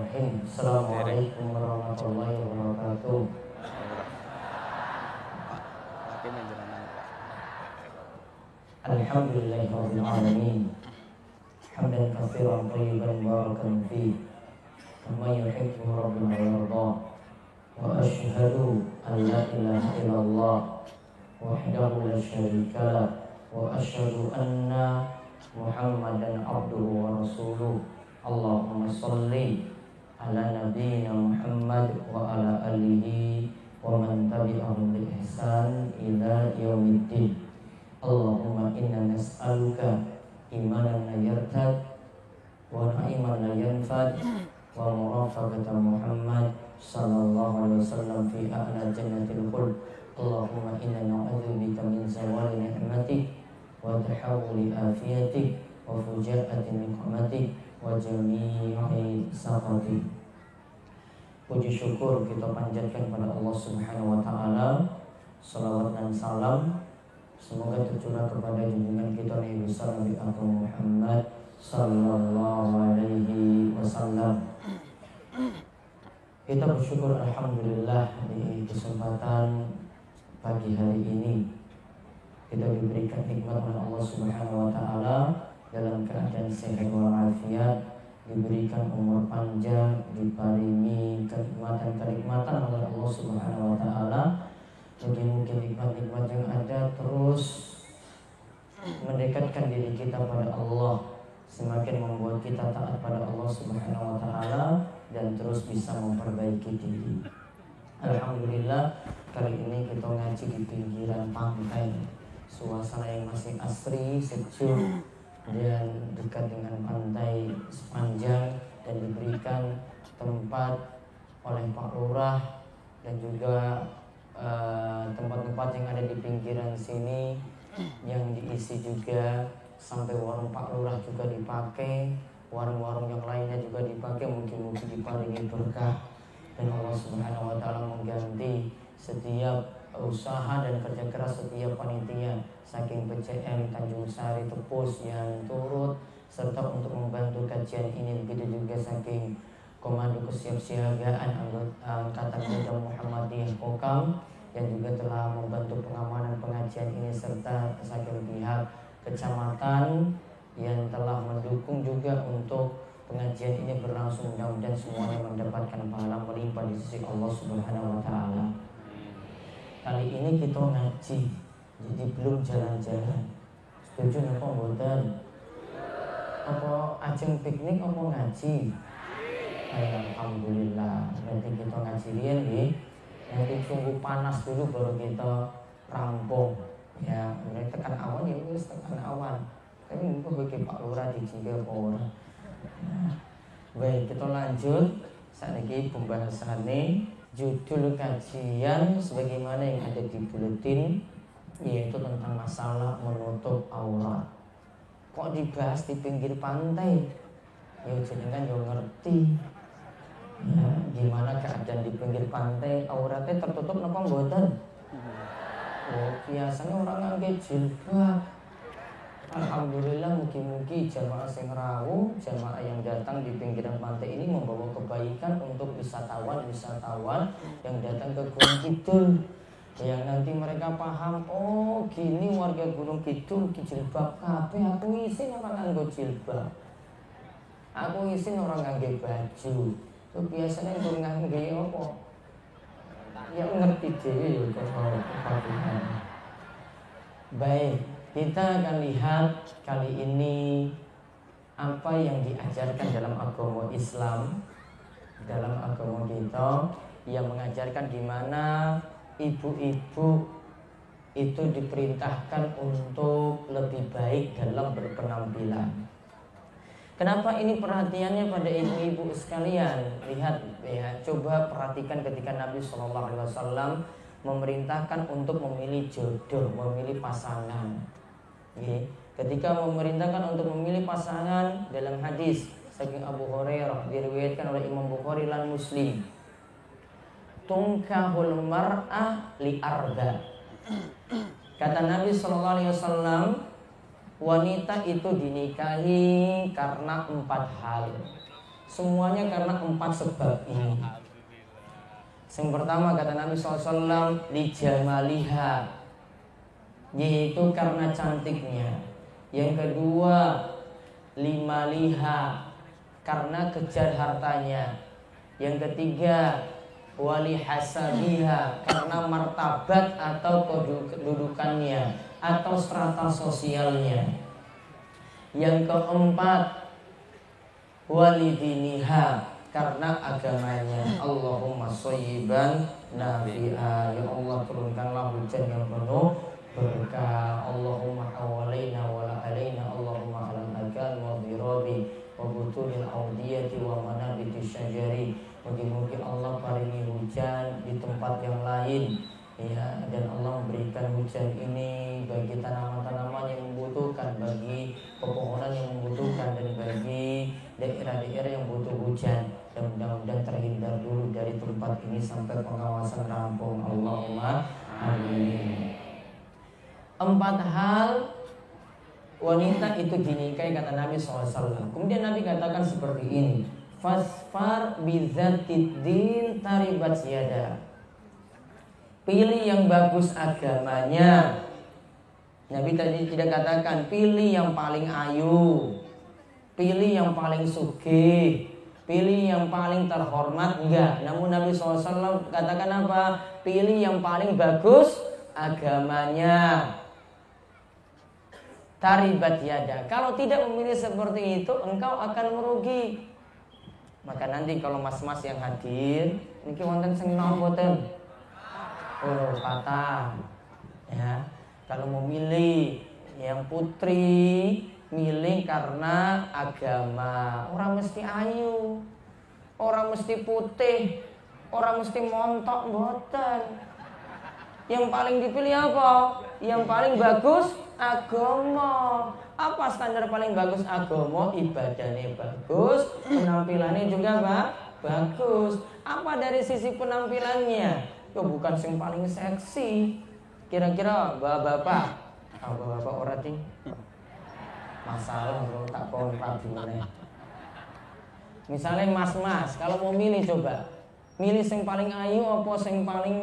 Bismillahirrahmanirrahim. Assalamualaikum warahmatullahi wabarakatuh. Alhamdulillahirabbil alamin. Hamdan katsiran thayyiban barakan fi. Kama yuhibbu rabbuna wa yarda. Wa asyhadu an la ilaha illallah wahdahu la syarika lah wa asyhadu anna Muhammadan abduhu wa rasuluh. Allahumma sholli ala nabiyyina Muhammad wa ala alihi wa man tabi'ahum bi ihsan ila yaumiddin. Allahumma inna nas'aluka imanan la yartad wa na'iman la yanfad wa murafaqata Muhammad sallallahu alaihi wasallam fi a'la jannatil khuld. Allahumma inna na'udzubika min zawali ni'matik wa tahawuli afiyatik wa fujaati niqmatik wa jami'i sakhatik. Puji syukur kita panjatkan pada Allah Subhanahu wa taala. Salawat dan salam semoga tercurah kepada junjungan kita Nabi besar Nabi Agung Muhammad sallallahu alaihi wasallam. Kita bersyukur alhamdulillah di kesempatan pagi hari ini kita diberikan nikmat oleh Allah Subhanahu wa taala dalam keadaan sehat walafiat, diberikan umur panjang, diparingi kenikmatan-kenikmatan oleh Allah Subhanahu wa taala. Mungkin nikmat-nikmat yang ada terus mendekatkan diri kita pada Allah, semakin membuat kita taat pada Allah Subhanahu wa taala dan terus bisa memperbaiki diri. Alhamdulillah kali ini kita ngaji di pinggiran pantai. Suasana yang masih asri, sejuk dan dekat dengan pantai sepanjang, dan diberikan tempat oleh Pak Lurah dan juga tempat-tempat yang ada di pinggiran sini yang diisi juga sampai warung Pak Lurah juga dipakai, warung-warung yang lainnya juga dipakai. Mungkin diparingi berkah dan Allah Subhanahu wa taala mengganti setiap usaha dan kerja keras setiap panitia saking PCM Tanjung Sari Tepus yang turut serta untuk membantu kajian ini, begitu juga saking Komando Kesiapsiagaan Angkatan Muda Muhammadiyah Kokam yang juga telah membantu pengamanan pengajian ini, serta saking pihak kecamatan yang telah mendukung juga untuk pengajian ini berlangsung. Mudah-mudahan semuanya mendapatkan pahala melimpah di sisi Allah Subhanahu wa taala. Kali ini kita ngaji, jadi belum jalan-jalan. Setuju apa mboten? Apa ajeng piknik apa ngaji? Alhamdulillah. Nanti kita ngaji riyen nggih. Nanti tunggu panas dulu baru kita rampung. Ya, mulai tekan awan ya wis tekan awan. Tapi mungkin bagi Pak Lurah dijaga apa ora. Baik, kita lanjut. Saiki pembahasannya judul kajian sebagaimana yang ada di buletin, yaitu tentang masalah menutup aurat. Kok dibahas di pinggir pantai? Ya jenengan yo ngerti. Ya, gimana keadaan di pinggir pantai, auratnya tertutup napa mboten? Oh, biasanya orang ngangge jilbab. Alhamdulillah, mugi-mugi jamaah sing rawuh, jamaah yang datang di pinggiran pantai ini membawa kebaikan untuk wisatawan yang datang ke Gunung Kidul. Yang nanti mereka paham, oh gini warga Gunung Kidul jilbab kabeh, aku isin orang nganggo jilbab. Aku isin orang ngangge baju. So biasanya itu ngangge apa? Ya ngerti dhewe ya kok. Baik. Kita akan lihat kali ini apa yang diajarkan dalam agama Islam, dalam agama kita yang mengajarkan gimana ibu-ibu itu diperintahkan untuk lebih baik dalam berpenampilan. Kenapa ini perhatiannya pada ibu-ibu sekalian? Lihat ya, coba perhatikan ketika Nabi SAW memerintahkan untuk memilih jodoh, memilih pasangan. Ketika memerintahkan untuk memilih pasangan, dalam hadis saking Abu Hurairah diriwayatkan oleh Imam Bukhari dan Muslim, tunkahul mar'ah li arba. Kata Nabi wanita itu dinikahi karena 4 hal. Semuanya karena 4 sebab ini. Yang pertama kata Nabi SAW, lijamaliha, yaitu karena cantiknya. Yang kedua, limaliha, karena kejar hartanya. Yang ketiga, wali hasabiha, karena martabat atau kedudukannya atau strata sosialnya. Yang keempat, walidiniha, karena agamanya. Allahumma shayyiban nafi'a, ya Allah turunkanlah hujan yang penuh berkah. Allahumma hawalaina wala alaina, Allahumma alal agal wa dhirabi wa butulil awdiyati wa manabiti syajari. Mugi-mugi Allah paringi hujan di tempat yang lain, ya, dan Allah memberikan hujan ini bagi tanaman-tanaman yang membutuhkan, bagi pepohonan yang membutuhkan, dan bagi daerah-daerah yang butuh hujan. Dan mudah-mudahan terhindar dulu dari tempat ini sampai pengawasan rampung. Allahumma amin. 4 hal wanita itu dinikahi kata Nabi SAW. Kemudian Nabi katakan seperti ini, fasfar bizatid din taribat yada. Pilih yang bagus agamanya. Nabi tadi tidak katakan pilih yang paling ayu, pilih yang paling sugih, pilih yang paling terhormat, enggak. Namun Nabi SAW katakan apa? Pilih yang paling bagus agamanya. Taribat yada. Kalau tidak memilih seperti itu, engkau akan merugi. Maka nanti kalau mas-mas yang hadir, niki wonten sing nomboten. Oh, kata. Ya, kalau mau milih yang putri, milih karena agama. Orang mesti ayu, orang mesti putih, orang mesti montok mboten. Yang paling dipilih apa? Yang paling bagus agama. Apa standar paling bagus agama? Ibadahnya bagus, penampilannya juga bagus. Apa dari sisi penampilannya? Ya bukan yang paling seksi. Kira-kira bapak-bapak, bapak orang ting masalah kalau tak kontrak gimana? Misalnya mas-mas, kalau mau milih coba, milih yang paling ayu apa yang paling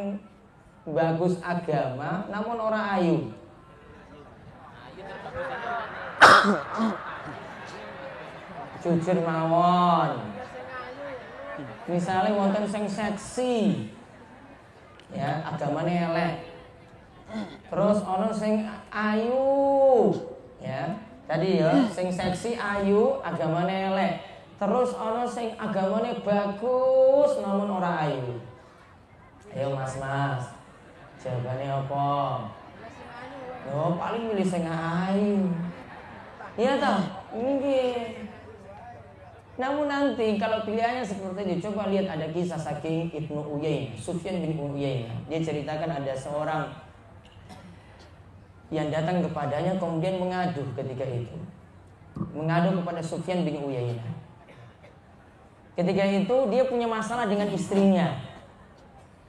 bagus agama, namun orang ayu. Jujur mawon. Misalnya wonten sing seksi, ya agamane elek. Terus ono sing ayu, ya. Tadi ya, sing seksi ayu, agamane elek. Terus ono sing agamane bagus, namun ora ayu. Ayo mas-mas, jawabannya apa? Oh, paling milih sing ayu. Iya toh? Mungkin. Namun nanti kalau pilihannya seperti itu, coba lihat ada kisah saking Ibnu Uyainah, Sufyan bin Uyainah. Dia ceritakan ada seorang yang datang kepadanya kemudian mengadu ketika itu. Mengadu kepada Sufyan bin Uyainah. Ketika itu dia punya masalah dengan istrinya.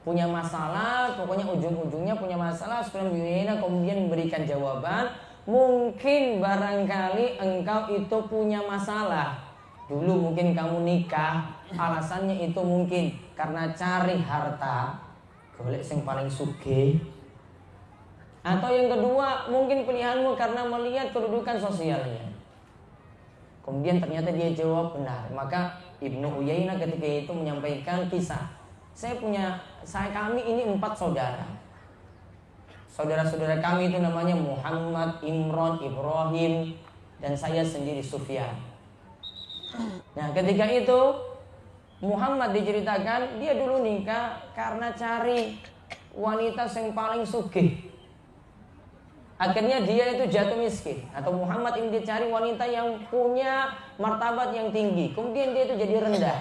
Punya masalah, pokoknya ujung-ujungnya punya masalah. Sufyan bin Uyainah kemudian memberikan jawaban, mungkin barangkali engkau itu punya masalah. Dulu mungkin kamu nikah, alasannya itu mungkin karena cari harta, golek sing paling sugih. Atau yang kedua, mungkin pilihanmu karena melihat kedudukan sosialnya. Kemudian ternyata dia jawab benar. Maka Ibnu Uyainah ketika itu menyampaikan kisah. Kami ini 4 saudara. Saudara-saudara kami itu namanya Muhammad, Imran, Ibrahim, dan saya sendiri Sufyan. Nah ketika itu Muhammad diceritakan dia dulu nikah karena cari wanita yang paling sugih. Akhirnya dia itu jatuh miskin. Atau Muhammad ini dicari wanita yang punya martabat yang tinggi. Kemudian dia itu jadi rendah.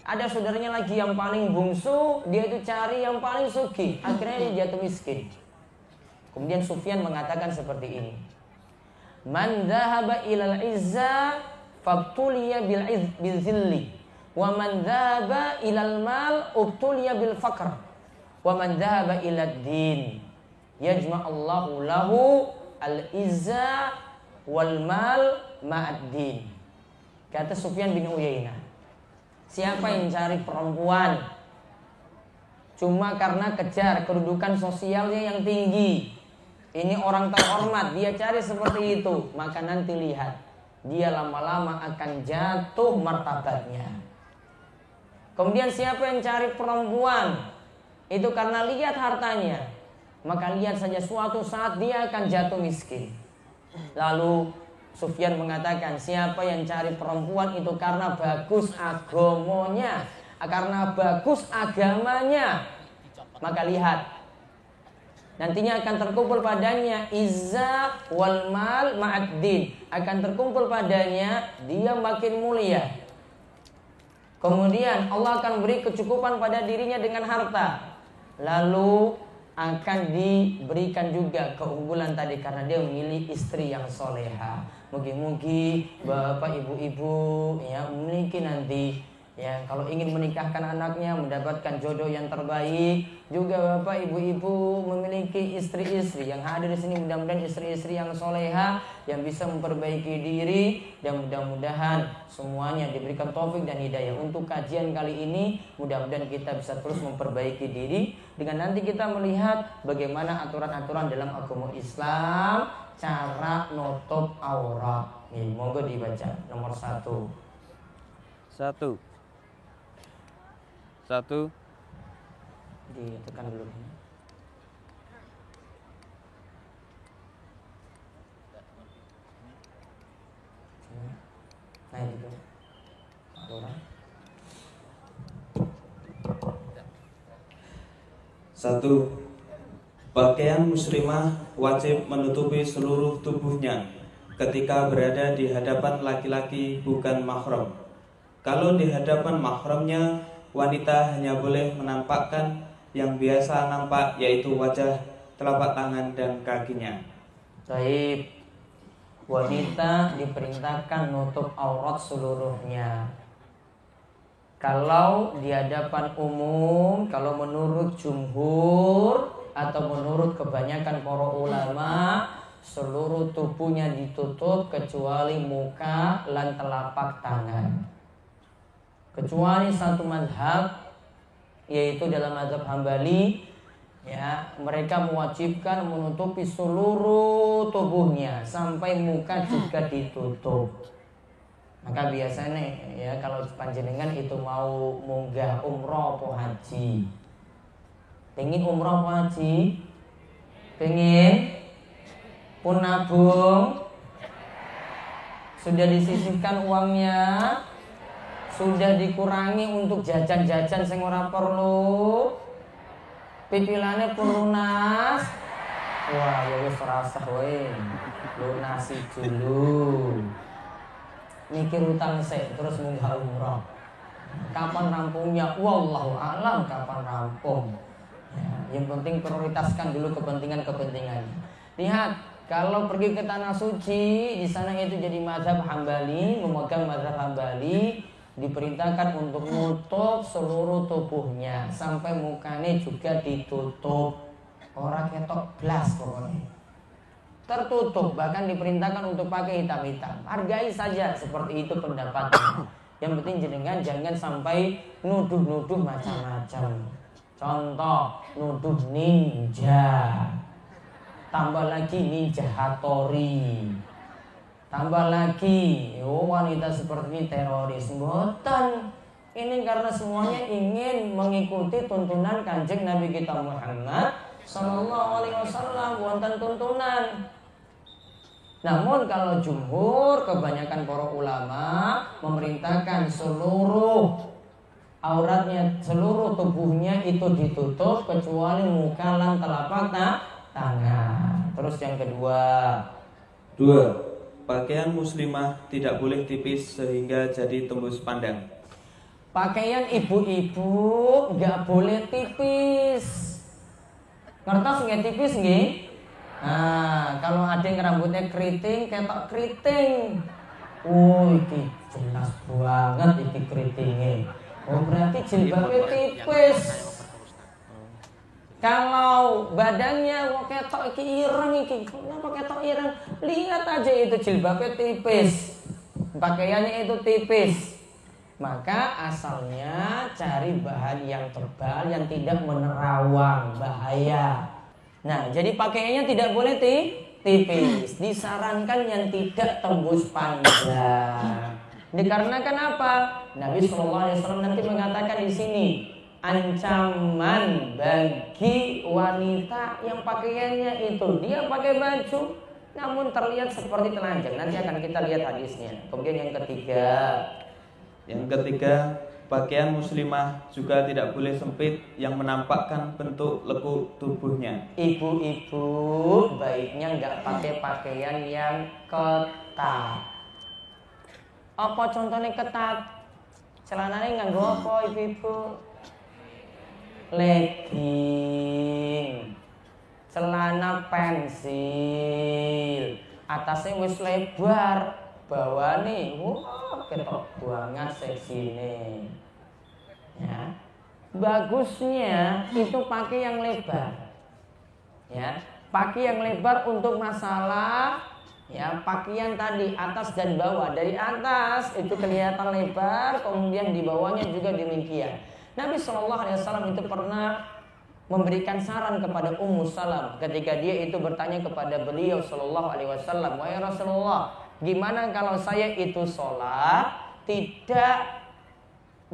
Ada saudaranya lagi yang paling bungsu, dia itu cari yang paling sugih. Akhirnya dia jatuh miskin. Kemudian Sufyan mengatakan seperti ini, man dhahaba ilal izza fabtuliya bil zilli, wa man dhahaba ilal mal ubtuliya bil faqr, wa man dhahaba ilad din yajma'allahu lahu al izza wal mal ma'ad din. Kata Sufyan bin Uyainah, Siapa yang cari perempuan cuma karena kejar kedudukan sosialnya yang tinggi, ini orang terhormat, dia cari seperti itu, maka nanti lihat, dia lama-lama akan jatuh martabatnya. Kemudian siapa yang cari perempuan itu karena lihat hartanya, maka lihat saja suatu saat dia akan jatuh miskin. Lalu Sufyan mengatakan, siapa yang cari perempuan itu karena bagus agamanya, karena bagus agamanya, maka lihat, nantinya akan terkumpul padanya izza wal mal ma'ad-din, akan terkumpul padanya, dia makin mulia. Kemudian Allah akan beri kecukupan pada dirinya dengan harta. Lalu akan diberikan juga keunggulan tadi karena dia memilih istri yang soleha. Mugi-mugi bapak ibu-ibu ya memiliki nanti ya, kalau ingin menikahkan anaknya mendapatkan jodoh yang terbaik, juga bapak ibu-ibu memiliki istri-istri yang hadir di sini, mudah-mudahan istri-istri yang soleha yang bisa memperbaiki diri, dan mudah-mudahan semuanya diberikan taufik dan hidayah. Untuk kajian kali ini mudah-mudahan kita bisa terus memperbaiki diri dengan nanti kita melihat bagaimana aturan-aturan dalam agama Islam, cara nutup aurat. Monggo dibaca nomor 1. Satu. Ditekan dulu. Nah itu aturan. 1. Pakaian muslimah wajib menutupi seluruh tubuhnya ketika berada di hadapan laki-laki bukan mahram. Kalau di hadapan mahramnya, wanita hanya boleh menampakkan yang biasa nampak, yaitu wajah, telapak tangan, dan kakinya. Baik, wanita diperintahkan nutup aurat seluruhnya. Kalau di hadapan umum, kalau menurut jumhur atau menurut kebanyakan para ulama, seluruh tubuhnya ditutup kecuali muka dan telapak tangan. Kecuali satu mazhab, yaitu dalam mazhab Hambali, ya, mereka mewajibkan menutupi seluruh tubuhnya sampai muka juga ditutup. Maka biasanya ya kalau panjenengan itu mau munggah umroh atau haji, pengen umroh atau haji, pengen pun nabung, sudah disisihkan uangnya, sudah dikurangi untuk jajan-jajan sing ora perlu, pipilane pun lunas. Wah, ya wis rasah wae. Lunasi dulu. Mikir utang sik terus munggah umroh. Kapan rampungnya? Wallahu a'lam kapan rampung. Ya, yang penting prioritaskan dulu kepentingan-kepentingan. Lihat, kalau pergi ke tanah suci, di sana itu jadi mazhab Hambali, memegang mazhab Hambali, diperintahkan untuk nutup seluruh tubuhnya sampai mukanya juga ditutup, orang ketok blas pokoknya tertutup, bahkan diperintahkan untuk pakai hitam-hitam. Hargai saja seperti itu pendapatnya. Yang penting jenengan jangan sampai nuduh-nuduh macam-macam. Contoh, nuduh ninja, tambah lagi ninja Hattori, tambah lagi, wanita seperti ini teroris. Mboten. Ini karena semuanya ingin mengikuti tuntunan Kanjeng Nabi kita Muhammad Sallallahu Alaihi Wasallam, wonten tuntunan. Namun kalau jumhur, kebanyakan para ulama memerintahkan seluruh auratnya, seluruh tubuhnya itu ditutup kecuali muka dan telapak tangan. Terus yang kedua. 2. Pakaian muslimah tidak boleh tipis sehingga jadi tembus pandang. Pakaian ibu-ibu nggak boleh tipis. Ngertos nggak tipis nggih? Nah, kalau ada yang rambutnya keriting, ketok keriting. Iki jelas banget iki keritingnya. Oh, berarti jilbabnya tipis. Kalau badannya ketok iki ireng iki, kenapa ketok ireng? Lihat aja itu jilbabnya tipis. Pakaiannya itu tipis. Maka asalnya cari bahan yang tebal, yang tidak menerawang, bahaya. Nah, jadi pakaiannya tidak boleh tipis. Disarankan yang tidak tembus panjang. Dikarenakan apa? Nabi SAW nanti mengatakan di sini, ancaman bagi wanita yang pakaiannya itu dia pakai baju namun terlihat seperti telanjang. Nanti akan kita lihat hadisnya. Kemudian yang ketiga, pakaian muslimah juga tidak boleh sempit yang menampakkan bentuk lekuk tubuhnya. Ibu-ibu baiknya nggak pakai pakaian yang ketat. Apa contohnya ketat? Celananya nganggo apa ibu-ibu? Legging, celana pensil, atasnya wis lebar, bawane ketok banget seksine. Ya. Bagusnya itu pakai yang lebar. Ya, pakai yang lebar untuk masalah pakaian tadi atas dan bawah. Dari atas itu kelihatan lebar, kemudian di bawahnya juga demikian. Nabi SAW itu pernah memberikan saran kepada Ummu Salam ketika dia itu bertanya kepada beliau SAW, wahai Rasulullah, gimana kalau saya itu sholat tidak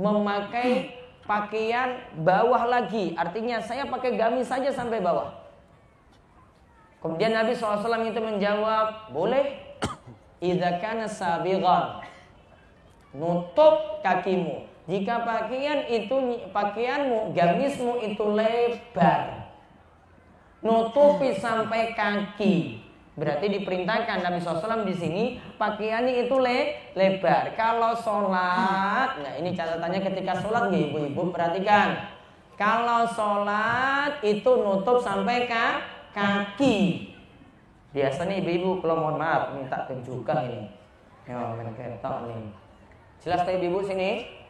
memakai pakaian bawah lagi, artinya saya pakai gamis saja sampai bawah. Kemudian Nabi SAW itu menjawab, boleh, idza kana sabighan, nutup kakimu. Jika pakaianmu, gamismu itu lebar, nutupi sampai kaki. Berarti diperintahkan Nabi SAW di sini pakaiannya itu lebar. Kalau sholat, nah ini catatannya ketika sholat nih ibu-ibu perhatikan. Kalau sholat itu nutup sampai kaki. Biasanya ibu-ibu kalau mohon maaf minta tunjukkan ini. Ya, main ketok nih. Jelas tak ibu-ibu sini?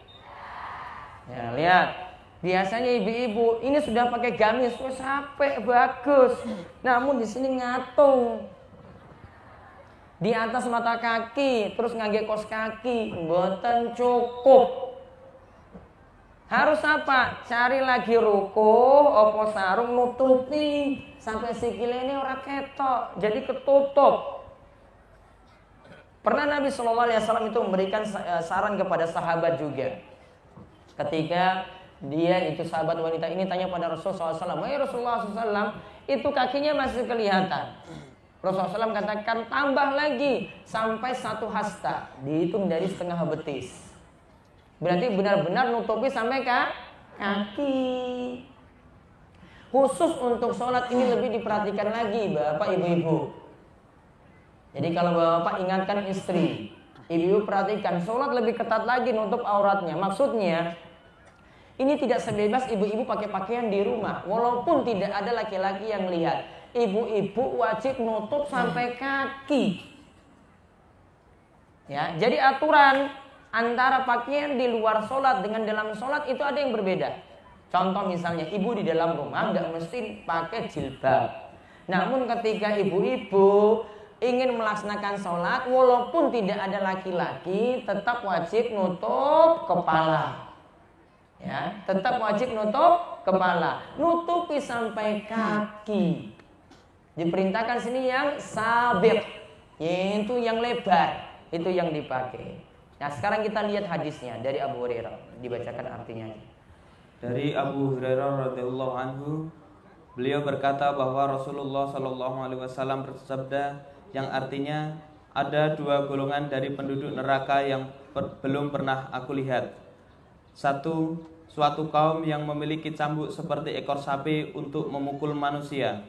Ya, lihat. Biasanya ibu-ibu ini sudah pakai gamis, sampai bagus. Namun di sini ngatung. Di atas mata kaki, terus ngangge kos kaki, mboten cukup. Harus apa? Cari lagi ruko, opo sarung nutupi sampai sikile ini ora ketok, jadi ketutup. Pernah Nabi SAW itu memberikan saran kepada sahabat juga. Ketika dia itu sahabat wanita ini tanya pada Rasulullah SAW, wahai Rasulullah SAW, itu kakinya masih kelihatan. Rasulullah SAW katakan tambah lagi sampai 1 hasta, dihitung dari setengah betis. Berarti benar-benar nutupi sampai kaki. Khusus untuk sholat ini lebih diperhatikan lagi bapak ibu-ibu. Jadi kalau bapak ingatkan istri, ibu perhatikan sholat lebih ketat lagi nutup auratnya. Maksudnya ini tidak sebebas ibu-ibu pakai pakaian di rumah. Walaupun tidak ada laki-laki yang lihat, ibu-ibu wajib nutup sampai kaki. Ya, jadi aturan antara pakaian di luar sholat dengan dalam sholat itu ada yang berbeda. Contoh misalnya ibu di dalam rumah nggak mesti pakai jilbab. Namun ketika ibu-ibu ingin melaksanakan sholat, walaupun tidak ada laki-laki, tetap wajib nutup kepala. Ya, tetap wajib nutup kepala, nutupi sampai kaki. Diperintahkan sini yang sabit, yaitu yang lebar, itu yang dipakai. Nah, sekarang kita lihat hadisnya dari Abu Hurairah, dibacakan artinya. Dari Abu Hurairah radhiyallahu anhu, beliau berkata bahwa Rasulullah SAW bersabda yang artinya ada 2 golongan dari penduduk neraka yang belum pernah aku lihat. 1, suatu kaum yang memiliki cambuk seperti ekor sapi untuk memukul manusia.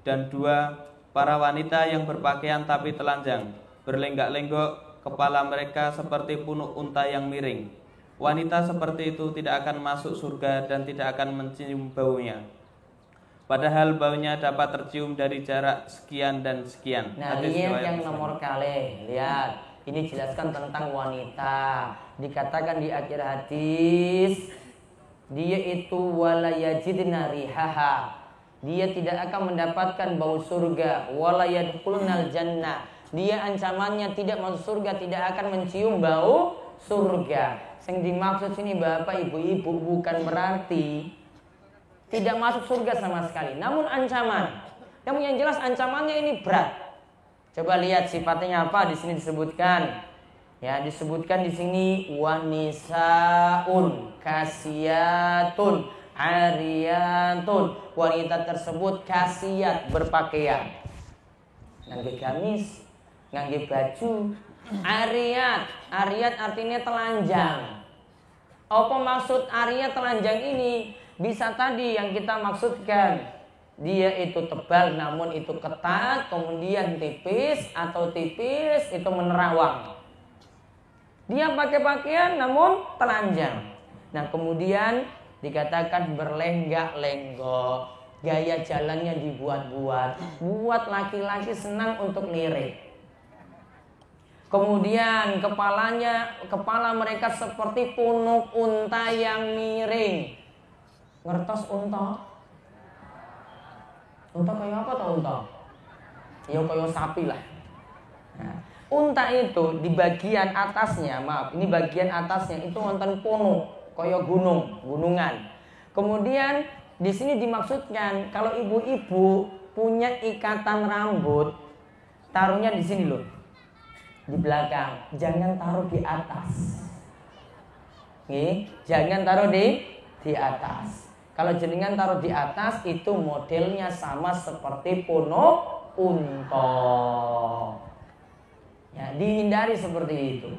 Dan 2, para wanita yang berpakaian tapi telanjang, berlenggak-lenggok kepala mereka seperti punuk unta yang miring. Wanita seperti itu tidak akan masuk surga dan tidak akan mencium baunya, padahal baunya dapat tercium dari jarak sekian dan sekian. Nah, lihat yang nomor kali. Lihat, ini jelaskan tentang wanita. Dikatakan di akhir hadis, dia itu wala yajidna rihaha, dia tidak akan mendapatkan bau surga. Wala yadkhulunal jannah, dia ancamannya tidak masuk surga, tidak akan mencium bau surga. Yang dimaksud sini Bapak Ibu-ibu bukan berarti tidak masuk surga sama sekali, namun ancaman. Namun yang jelas ancamannya ini berat. Coba lihat sifatnya apa di sini disebutkan. Ya, disebutkan di sini wanisaun kasiyatun ariyatun. Wanita tersebut kasiyat, berpakaian, ngangge gamis, ngangge baju. Ariyat, ariyat artinya telanjang. Apa maksud ariyat telanjang ini? Bisa tadi yang kita maksudkan, dia itu tebal namun itu ketat, kemudian tipis atau tipis itu menerawang. Dia pakai pakaian namun telanjang. Nah, kemudian dikatakan berlenggak-lenggok, gaya jalannya dibuat-buat, buat laki-laki senang untuk lirik. Kemudian kepala mereka seperti punuk unta yang miring. Ngertos unta? Unta kayak apa tuh unta? Ya kayak sapi lah. Nah, unta itu di bagian atasnya, ini bagian atasnya itu wonten punuk, kayak gunungan. Kemudian di sini dimaksudkan kalau ibu-ibu punya ikatan rambut, taruhnya di sini loh. Di belakang, jangan taruh di atas. Jangan taruh di atas. Kalau jenengan taruh di atas itu modelnya sama seperti punuk unta. Ya, dihindari seperti itu.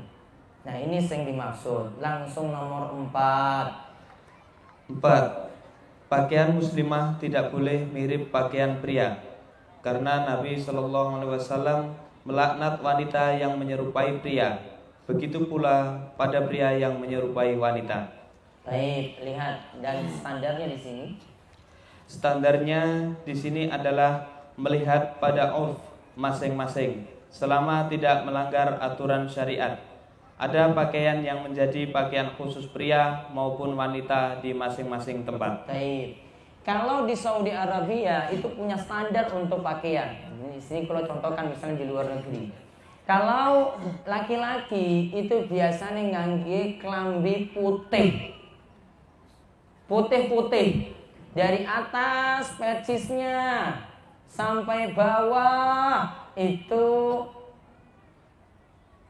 Nah, ini yang dimaksud. Langsung nomor 4. Pakaian muslimah tidak boleh mirip pakaian pria, karena Nabi SAW melaknat wanita yang menyerupai pria. Begitu pula pada pria yang menyerupai wanita. Baik, lihat dan standarnya di sini. Standarnya di sini adalah melihat pada urf masing-masing selama tidak melanggar aturan syariat. Ada pakaian yang menjadi pakaian khusus pria maupun wanita di masing-masing tempat. Baik. Kalau di Saudi Arabia itu punya standar untuk pakaian. Di sini kalau contohkan misalnya di luar negeri. Kalau laki-laki itu biasanya ngangge klambi putih. Putih-putih. Dari atas pecisnya sampai bawah itu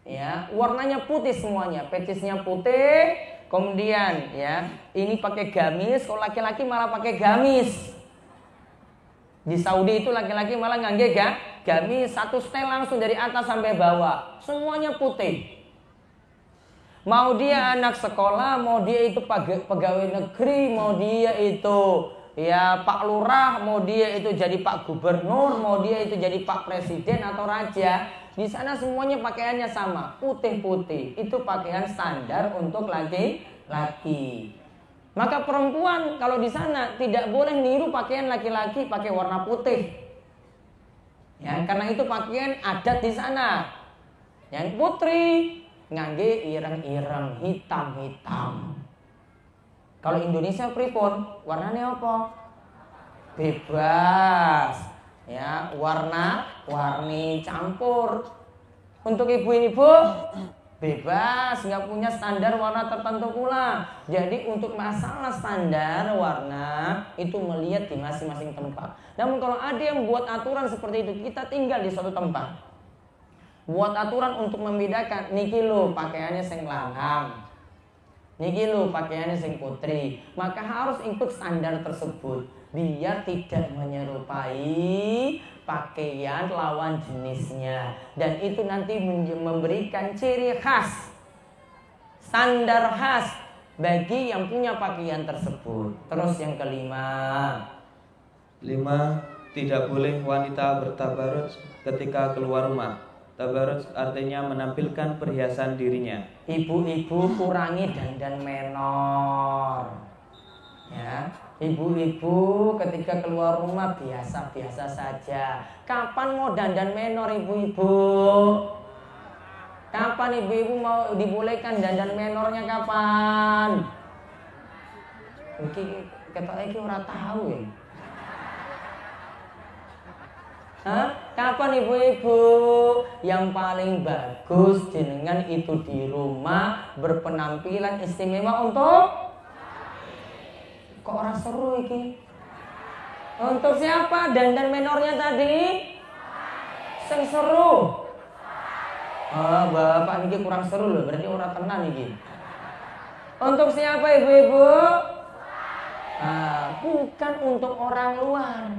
ya, warnanya putih semuanya. Pecisnya putih. Kemudian ya, ini pakai gamis, kalau laki-laki malah pakai gamis. Di Saudi itu laki-laki malah ngangge gamis, satu setel langsung dari atas sampai bawah. Semuanya putih. Mau dia anak sekolah, mau dia itu pegawai negeri, mau dia itu ya Pak Lurah, mau dia itu jadi Pak Gubernur, mau dia itu jadi Pak Presiden atau Raja. Di sana semuanya pakaiannya sama, putih-putih. Itu pakaian standar untuk laki-laki. Maka perempuan kalau di sana tidak boleh niru pakaian laki-laki pakai warna putih. Ya, karena itu pakaian adat di sana. Yang putri ngangge ireng-ireng, hitam-hitam. Kalau Indonesia pripun? Warnanya apa? Bebas. Ya, warni campur. Untuk ibu-ibu bebas, nggak punya standar warna tertentu pula. Jadi untuk masalah standar warna itu melihat di masing-masing tempat. Namun kalau ada yang buat aturan seperti itu, kita tinggal di suatu tempat, buat aturan untuk membedakan, niki lo pakaiannya sing lanang, niki lo pakaiannya sing putri, maka harus ikut standar tersebut biar tidak menyerupai pakaian lawan jenisnya, dan itu nanti memberikan ciri khas, standar khas bagi yang punya pakaian tersebut. Terus yang kelima, 5. Tidak boleh wanita bertabaruj ketika keluar rumah. Tabaruj artinya menampilkan perhiasan dirinya. Ibu-ibu kurangi dandan menor. Ya, ibu-ibu ketika keluar rumah biasa-biasa saja. Kapan mau dandan menor ibu-ibu? Kapan ibu-ibu mau dibolehkan dandan menornya kapan? Ketok iki ora tahu ya. Hah? Kapan ibu-ibu? Yang paling bagus jenengan itu di rumah berpenampilan istimewa untuk kok orang seru iki? Untuk siapa? Dandan menornya tadi? Sing seru. Oh, bapak ini kurang seru loh, berarti orang tenan iki. Untuk siapa ibu-ibu? Bukan untuk orang luar.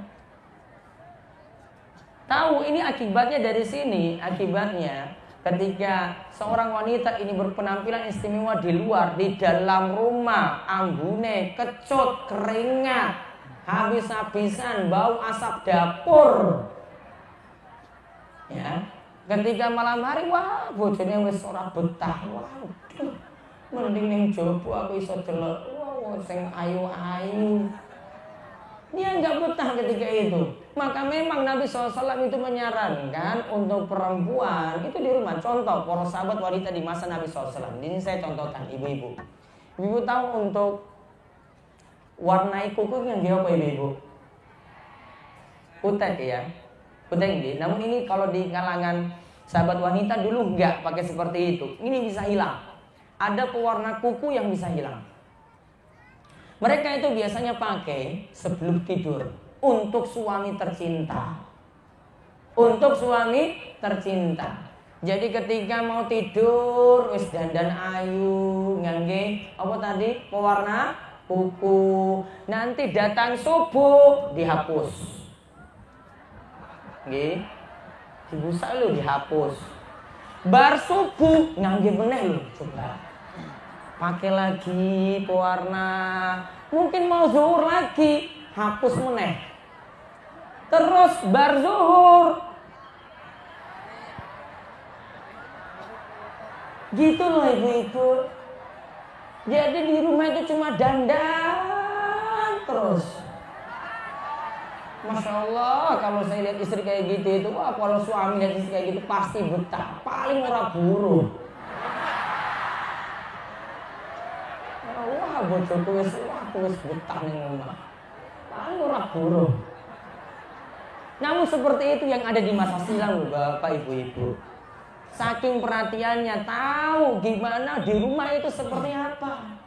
Tahu ini akibatnya dari sini. Akibatnya ketika seorang wanita ini berpenampilan istimewa di luar, di dalam rumah, ambune, kecut, keringat, habis-habisan, bau asap dapur. Ya, ketika malam hari, wah, bojone wis ora betah. Waduh, mending ning jopo aku iso delok. Wah, sing ayu-ayu. Dia nggak betah ketika itu. Maka memang Nabi SAW itu menyarankan untuk perempuan itu di rumah. Contoh, para sahabat wanita di masa Nabi SAW. Ini saya contohkan, ibu-ibu. Ibu tahu untuk warnai kuku yang dia apa ibu-ibu? Kutek ya. Kutek ini. Namun ini kalau di kalangan sahabat wanita dulu nggak pakai seperti itu. Ini bisa hilang. Ada pewarna kuku yang bisa hilang. Mereka itu biasanya pakai sebelum tidur untuk suami tercinta. Untuk suami tercinta. Jadi ketika mau tidur wis dandan ayu, ngangge apa tadi? Pewarna kuku. Nanti datang subuh dihapus. Nggih. Dibusak lu dihapus. Bar subuh ngangge meneh lho, coba. Pakai lagi pewarna, mungkin mau zuhur lagi, hapus meneh. Terus bar zuhur, gitu loh ibu-ibu. Jadi di rumah itu cuma dandan terus. Masya Allah, kalau saya lihat istri kayak gitu itu, wah kalau suami lihat istri kayak gitu pasti betah, paling ora buruh. Wah, bojoku wis betah ning omah. Paling ora buruh. Namun seperti itu yang ada di masa silam loh Bapak Ibu-ibu. Saking perhatiannya tahu gimana di rumah itu seperti apa.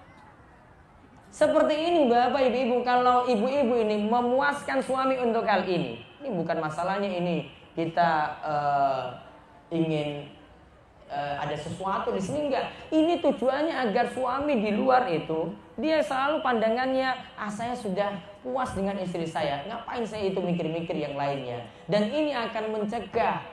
Seperti ini Bapak Ibu-ibu, kalau ibu-ibu ini memuaskan suami untuk hal ini. Ini bukan masalahnya ini kita ingin ada sesuatu di sini enggak. Ini tujuannya agar suami di luar itu dia selalu pandangannya, saya sudah puas dengan istri saya, ngapain saya itu mikir-mikir yang lainnya. Dan ini akan mencegah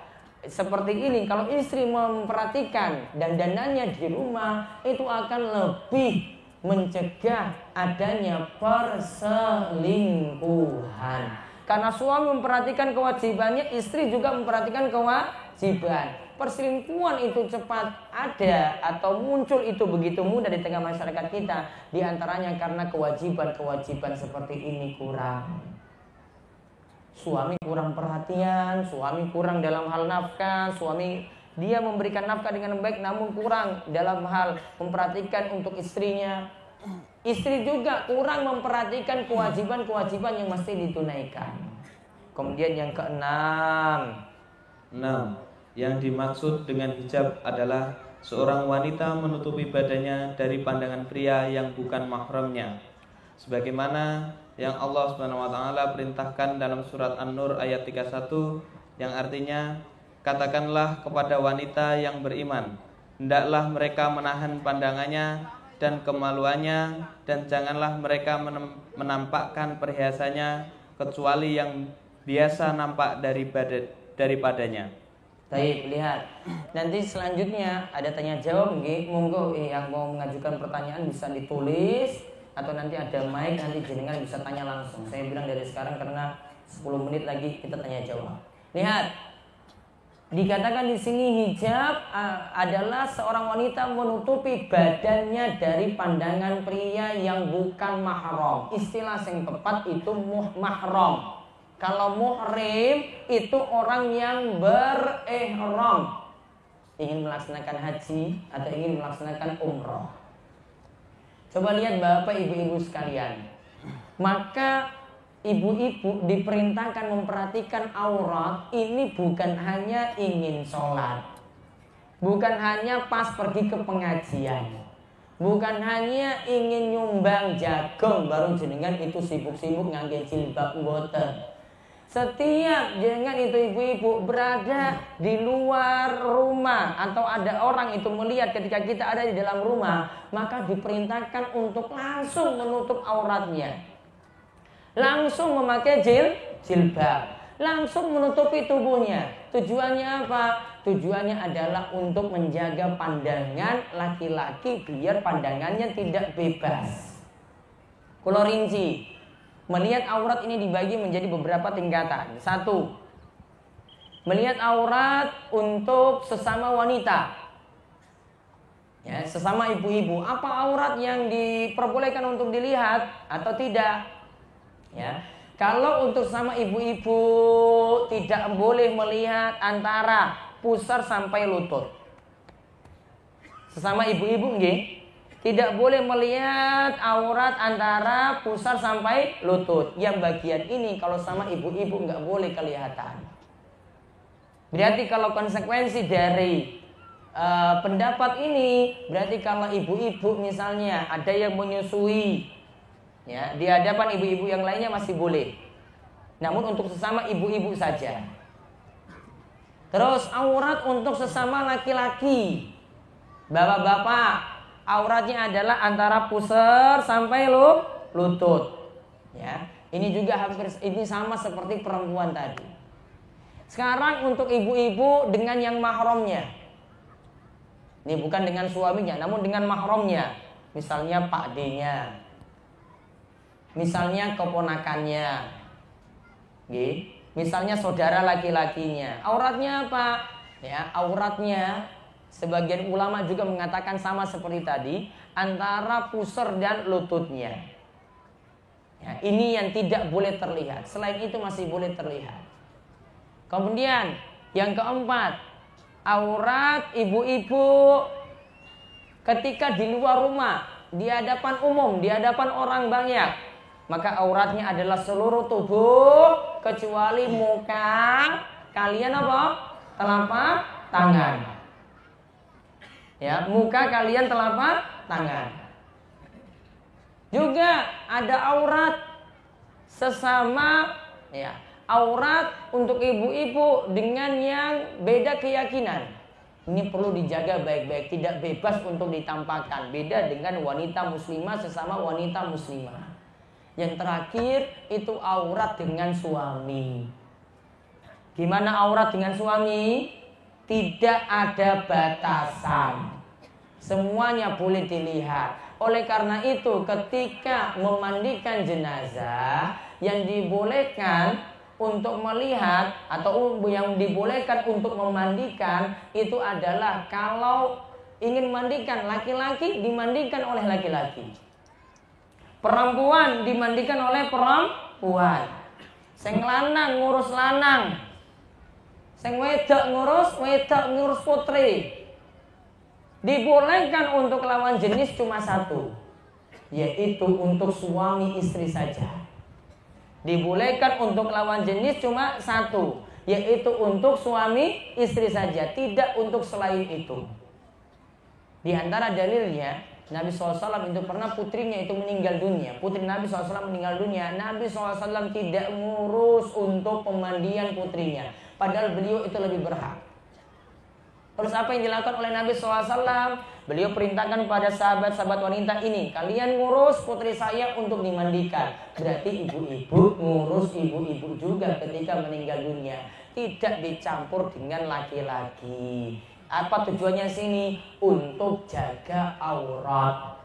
seperti ini. Kalau istri memperhatikan dandanannya di rumah, itu akan lebih mencegah adanya perselingkuhan. Karena suami memperhatikan kewajibannya, istri juga memperhatikan kewajiban. Perselingkuhan itu cepat ada atau muncul itu begitu mudah di tengah masyarakat kita. Di antaranya karena kewajiban-kewajiban seperti ini kurang. Suami kurang perhatian, suami kurang dalam hal nafkah, suami dia memberikan nafkah dengan baik namun kurang dalam hal memperhatikan untuk istrinya. Istri juga kurang memperhatikan kewajiban-kewajiban yang mesti ditunaikan. Kemudian yang keenam. Yang dimaksud dengan hijab adalah seorang wanita menutupi badannya dari pandangan pria yang bukan mahramnya. Sebagaimana yang Allah Subhanahu wa taala perintahkan dalam surat An-Nur ayat 31 yang artinya, katakanlah kepada wanita yang beriman, hendaklah mereka menahan pandangannya dan kemaluannya, dan janganlah mereka menampakkan perhiasannya kecuali yang biasa nampak daripadanya. Baik, lihat. Nanti selanjutnya ada tanya jawab, monggo yang mau mengajukan pertanyaan bisa ditulis atau nanti ada mic, nanti jenengan bisa tanya langsung. Saya bilang dari sekarang karena 10 menit lagi kita tanya jawab. Lihat. Dikatakan di sini hijab adalah seorang wanita menutupi badannya dari pandangan pria yang bukan mahram. Istilah yang tepat itu mahram. Kalau muhrim itu orang yang berihram, ingin melaksanakan haji atau ingin melaksanakan umroh. Coba lihat Bapak Ibu-ibu sekalian. Maka ibu-ibu diperintahkan memperhatikan aurat ini bukan hanya ingin sholat, bukan hanya pas pergi ke pengajian, bukan hanya ingin nyumbang jagung baru jenengan itu sibuk-sibuk ngangge jilbab mboten. Setiap jenengan itu ibu-ibu berada di luar rumah atau ada orang itu melihat ketika kita ada di dalam rumah, maka diperintahkan untuk langsung menutup auratnya, langsung memakai jilbab, langsung menutupi tubuhnya. Tujuannya apa? Tujuannya adalah untuk menjaga pandangan laki-laki biar pandangannya tidak bebas. Kalau rinci, melihat aurat ini dibagi menjadi beberapa tingkatan. 1. Melihat aurat untuk sesama wanita. Ya, sesama ibu-ibu, apa aurat yang diperbolehkan untuk dilihat atau tidak? Ya. Kalau untuk sama ibu-ibu tidak boleh melihat antara pusar sampai lutut. Sesama ibu-ibu nggih, tidak boleh melihat aurat antara pusar sampai lutut. Yang bagian ini kalau sama ibu-ibu nggak boleh kelihatan. Berarti kalau konsekuensi dari pendapat ini, berarti kalau ibu-ibu misalnya ada yang menyusui, ya, di hadapan ibu-ibu yang lainnya masih boleh. Namun untuk sesama ibu-ibu saja. Terus aurat untuk sesama laki-laki, bapak-bapak, auratnya adalah antara pusar sampai lutut. Ya, ini juga hampir ini sama seperti perempuan tadi. Sekarang untuk ibu-ibu dengan yang mahramnya. Ini bukan dengan suaminya, namun dengan mahramnya. Misalnya Pak D-nya, misalnya keponakannya, misalnya saudara laki-lakinya. Auratnya apa? Ya, auratnya sebagian ulama juga mengatakan sama seperti tadi, antara pusar dan lututnya. Ya, ini yang tidak boleh terlihat. Selain itu masih boleh terlihat. Kemudian yang keempat, aurat ibu-ibu ketika di luar rumah, di hadapan umum, di hadapan orang banyak, maka auratnya adalah seluruh tubuh kecuali muka kalian apa? Telapak tangan. Ya, muka kalian telapak tangan. Juga ada aurat sesama, ya, aurat untuk ibu-ibu dengan yang beda keyakinan. Ini perlu dijaga baik-baik, tidak bebas untuk ditampakkan. Beda dengan wanita muslimah sesama wanita muslimah. Yang terakhir itu aurat dengan suami. Gimana aurat dengan suami? Tidak ada batasan. Semuanya boleh dilihat. Oleh karena itu ketika memandikan jenazah, yang dibolehkan untuk melihat atau yang dibolehkan untuk memandikan itu adalah kalau ingin mandikan laki-laki dimandikan oleh laki-laki, perempuan dimandikan oleh perempuan, sing lanang ngurus lanang, sing wedok ngurus putri. Dibolehkan untuk lawan jenis cuma satu, yaitu untuk suami istri saja. Dibolehkan untuk lawan jenis cuma satu, yaitu untuk suami istri saja, tidak untuk selain itu. Di antara dalilnya, Nabi SAW itu pernah putrinya itu meninggal dunia. Putri Nabi SAW meninggal dunia, Nabi SAW tidak ngurus untuk pemandian putrinya, padahal beliau itu lebih berhak. Terus apa yang dilakukan oleh Nabi SAW? Beliau perintahkan pada sahabat-sahabat wanita ini, kalian ngurus putri saya untuk dimandikan. Berarti ibu-ibu ngurus ibu-ibu juga ketika meninggal dunia, tidak dicampur dengan laki-laki. Apa tujuannya sini? Untuk jaga aurat.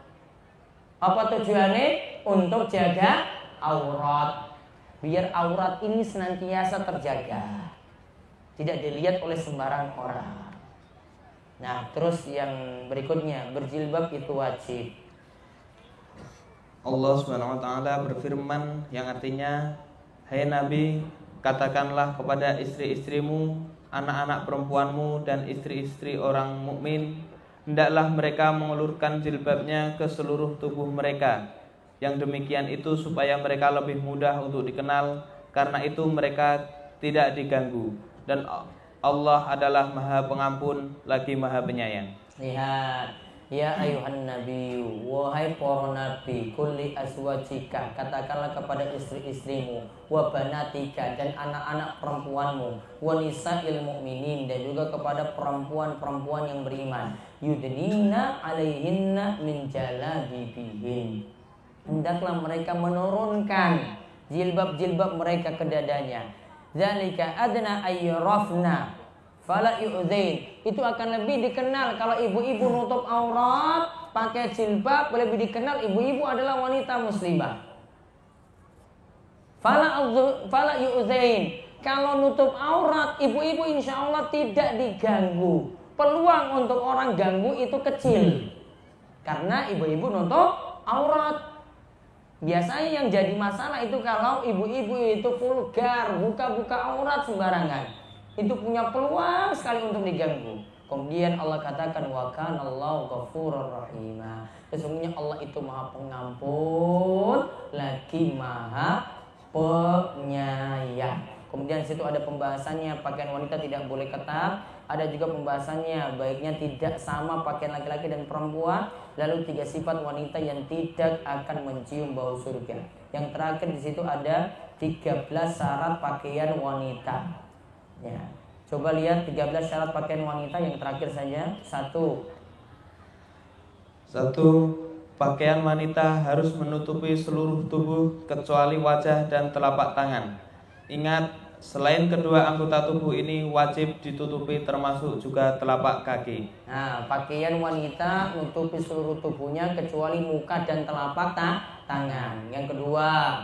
Apa tujuannya? Untuk jaga aurat. Biar aurat ini senantiasa terjaga, tidak dilihat oleh sembarang orang. Nah, terus yang berikutnya, berjilbab itu wajib. Allah Subhanahu wa taala berfirman yang artinya, "Hai Nabi, katakanlah kepada istri-istrimu, anak-anak perempuanmu dan istri-istri orang mukmin, hendaklah mereka mengulurkan jilbabnya ke seluruh tubuh mereka Yang demikian itu supaya mereka lebih mudah untuk dikenal, karena itu mereka tidak diganggu. Dan Allah adalah Maha Pengampun lagi Maha Penyayang. Lihat, ya ayuhan nabi, wahai para nabi, kulli azwajika, katakanlah kepada istri-istrimu, wa banatika, dan anak-anak perempuanmu, wa nisa'il mu'minin, dan juga kepada perempuan-perempuan yang beriman, yudnina alaihinna min jalabibihin, hendaklah mereka menurunkan jilbab-jilbab mereka ke dadanya. Zalika adna ayrafna fala yu'dzain, itu akan lebih dikenal kalau ibu-ibu nutup aurat pakai jilbab, lebih dikenal ibu-ibu adalah wanita muslimah. Fala yu'dzain, kalau nutup aurat ibu-ibu insya Allah tidak diganggu. Peluang untuk orang ganggu itu kecil karena ibu-ibu nutup aurat. Biasanya yang jadi masalah itu kalau ibu-ibu itu vulgar, buka-buka aurat sembarangan. Itu punya peluang sekali untuk diganggu. Kemudian Allah katakan wa kanallahu ghafurur rahima. Sesungguhnya Allah itu Maha Pengampun lagi Maha Penyayang. Kemudian situ ada pembahasannya pakaian wanita tidak boleh ketat. Ada juga pembahasannya baiknya tidak sama pakaian laki-laki dan perempuan. Lalu 3 sifat wanita yang tidak akan mencium bau surga. Yang terakhir di situ ada 13 syarat pakaian wanita. Ya. Coba lihat 13 syarat pakaian wanita yang terakhir saja. 1. Pakaian wanita harus menutupi seluruh tubuh kecuali wajah dan telapak tangan. Ingat, selain kedua anggota tubuh ini wajib ditutupi termasuk juga telapak kaki. Nah, pakaian wanita menutupi seluruh tubuhnya kecuali muka dan telapak tangan. Yang kedua,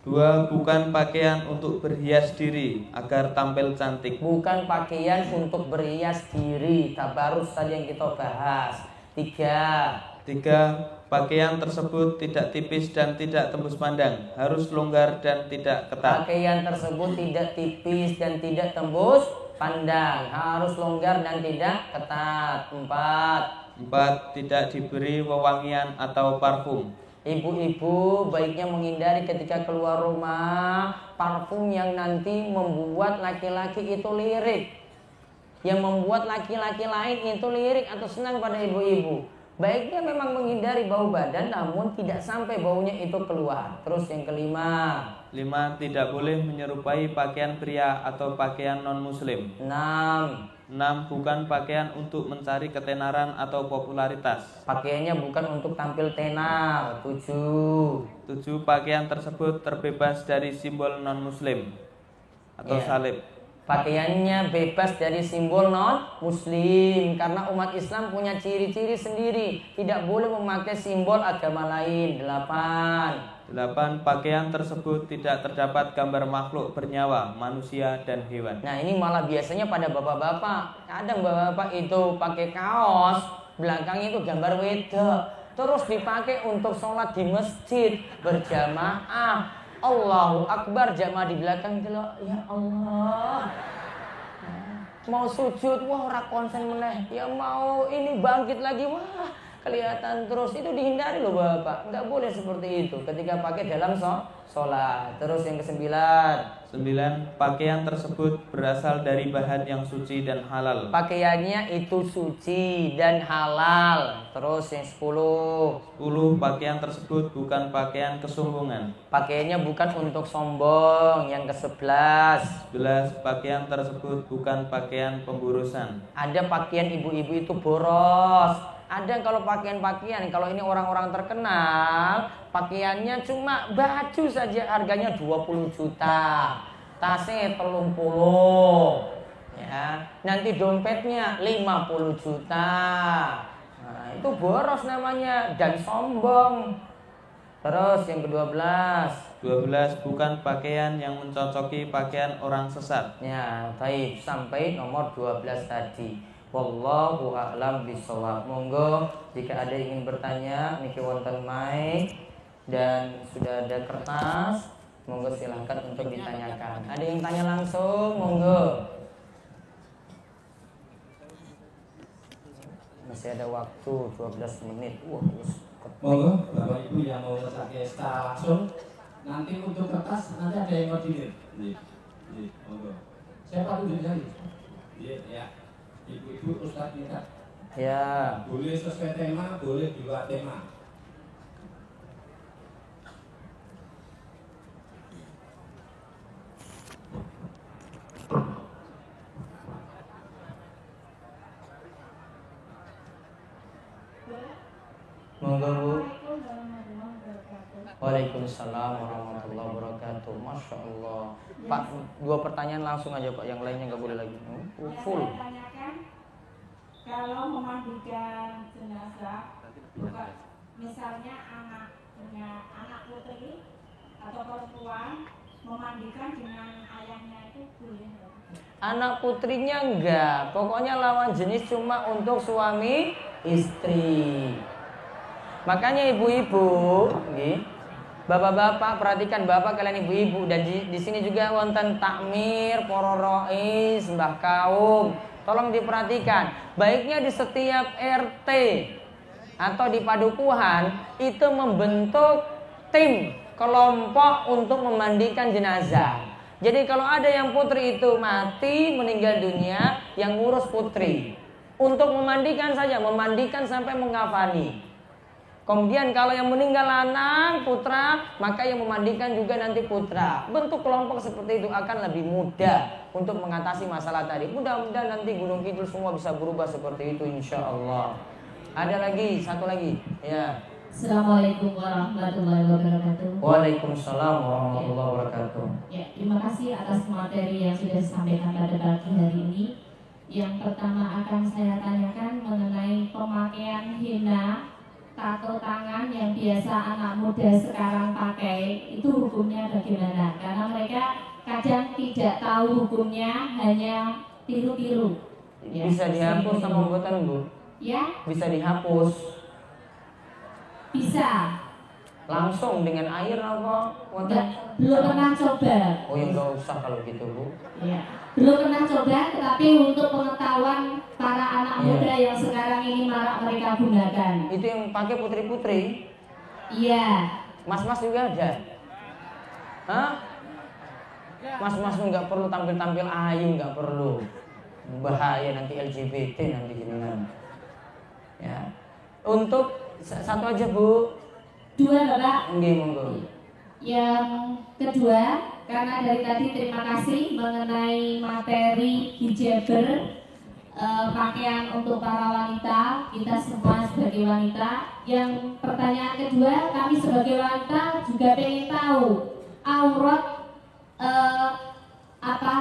2. Bukan pakaian untuk berhias diri agar tampil cantik. Bukan pakaian untuk berhias diri, tabarus tadi yang kita bahas. 3. Pakaian tersebut tidak tipis dan tidak tembus pandang, harus longgar dan tidak ketat. Pakaian tersebut tidak tipis dan tidak tembus pandang, harus longgar dan tidak ketat. 4. Tidak diberi wewangian atau parfum. Ibu-ibu baiknya menghindari ketika keluar rumah parfum yang nanti membuat laki-laki itu lirik, yang membuat laki-laki lain itu lirik atau senang pada ibu-ibu. Baiknya memang menghindari bau badan, namun tidak sampai baunya itu keluar. Terus yang kelima, 5. Tidak boleh menyerupai pakaian pria atau pakaian non-muslim. 6. Bukan pakaian untuk mencari ketenaran atau popularitas. Pakaiannya bukan untuk tampil tenar. 7. Pakaian tersebut terbebas dari simbol non-muslim atau salib. Pakaiannya bebas dari simbol non-muslim, karena umat Islam punya ciri-ciri sendiri, tidak boleh memakai simbol agama lain. 8. Pakaian tersebut tidak terdapat gambar makhluk bernyawa, manusia dan hewan. Nah, ini malah biasanya pada bapak-bapak. Kadang bapak-bapak itu pakai kaos, belakangnya itu gambar wedok, terus dipakai untuk sholat di masjid berjamaah. Allahu Akbar, jamaah di belakang itu, ya Allah. Mau sujud, wah ora konsen meneh. Ya mau ini bangkit lagi, wah kelihatan terus. Itu dihindari loh Bapak. Enggak boleh seperti itu ketika pakai dalam sholat. Terus yang ke-9, pakaian tersebut berasal dari bahan yang suci dan halal. Pakaiannya itu suci dan halal. Terus yang 10. Pakaian tersebut bukan pakaian kesombongan. Pakaiannya bukan untuk sombong. Yang ke-11, Pakaian tersebut bukan pakaian pemborosan. ada pakaian ibu-ibu itu boros. Ada kalau pakaian-pakaian, kalau ini orang-orang terkenal, pakaiannya cuma baju saja harganya 20 juta. Tasnya 30. Ya, nanti dompetnya 50 juta. Nah, itu boros namanya dan sombong. Terus yang ke-12, 12. Bukan pakaian yang mencocoki pakaian orang sesat. ya, baik, sampai nomor 12 tadi. Wallahu a'lam bishawab. Monggo jika ada yang ingin bertanya, niki wonten mic dan sudah ada kertas, monggo silahkan untuk ditanyakan. Ada yang tanya langsung, monggo. Masih ada waktu 12 menit. Wah, Monggo Bapak Ibu yang mau ngerjakan secara langsung. Nanti untuk kertas nanti ada yang koordinir. Monggo. Siapa dulu dari? Ya. Ibu-ibu Ustaz minta. Ya. Boleh sesuai tema, boleh di luar tema. Monggo Bu. Waalaikumsalam warahmatullahi wabarakatuh. Masya Allah. Pak, 2 pertanyaan langsung aja Pak, yang lainnya nggak boleh lagi. Full. Saya tanyakan, kalau memandikan jenazah, bukan misalnya anak putri atau perempuan memandikan dengan ayahnya itu boleh? Anak putrinya enggak, pokoknya lawan jenis cuma untuk suami istri. Makanya ibu-ibu, bapak-bapak perhatikan, bapak kalian ibu-ibu, dan di sini juga wonten takmir, pororois, mbah kaum. Tolong diperhatikan, baiknya di setiap RT atau di padukuhan itu membentuk tim kelompok untuk memandikan jenazah. Jadi kalau ada yang putri itu mati, meninggal dunia, yang ngurus putri. Untuk memandikan saja, memandikan sampai mengkafani. Kemudian kalau yang meninggal anak, putra, maka yang memandikan juga nanti putra. Bentuk kelompok seperti itu akan lebih mudah untuk mengatasi masalah tadi. Mudah-mudahan nanti Gunung Kidul semua bisa berubah seperti itu insya Allah. Ada lagi, satu lagi. Ya. Assalamualaikum warahmatullahi wabarakatuh. Waalaikumsalam warahmatullahi wabarakatuh. Ya, terima kasih atas materi yang sudah disampaikan pada pagi hari ini. Yang pertama akan saya tanyakan mengenai pemakaian henna, tato tangan yang biasa anak muda sekarang pakai, itu hukumnya bagaimana? Karena mereka kadang tidak tahu hukumnya, hanya tiru-tiru. Ya, Bisa dihapus sama buatan Bu? Ya, Bisa dihapus bisa. langsung dengan air apa? Belum pernah coba. Oh ya nggak usah kalau gitu Bu. Ya, belum pernah coba, tetapi untuk pengetahuan para anak muda yang sekarang ini marak mereka gunakan. Itu yang pakai putri-putri? Iya. Mas-mas juga ada? Hah? Mas-mas nggak perlu tampil-tampil ayu, nggak perlu. Bahaya nanti LGBT nanti jenengan. Ya. Untuk satu aja Bu. 2 Bapak. Nggih monggo. Yang kedua, karena dari tadi terima kasih mengenai materi hijaber, pakaian untuk para wanita, kita semua sebagai wanita. Yang pertanyaan kedua, kami sebagai wanita juga pengen tahu aurat,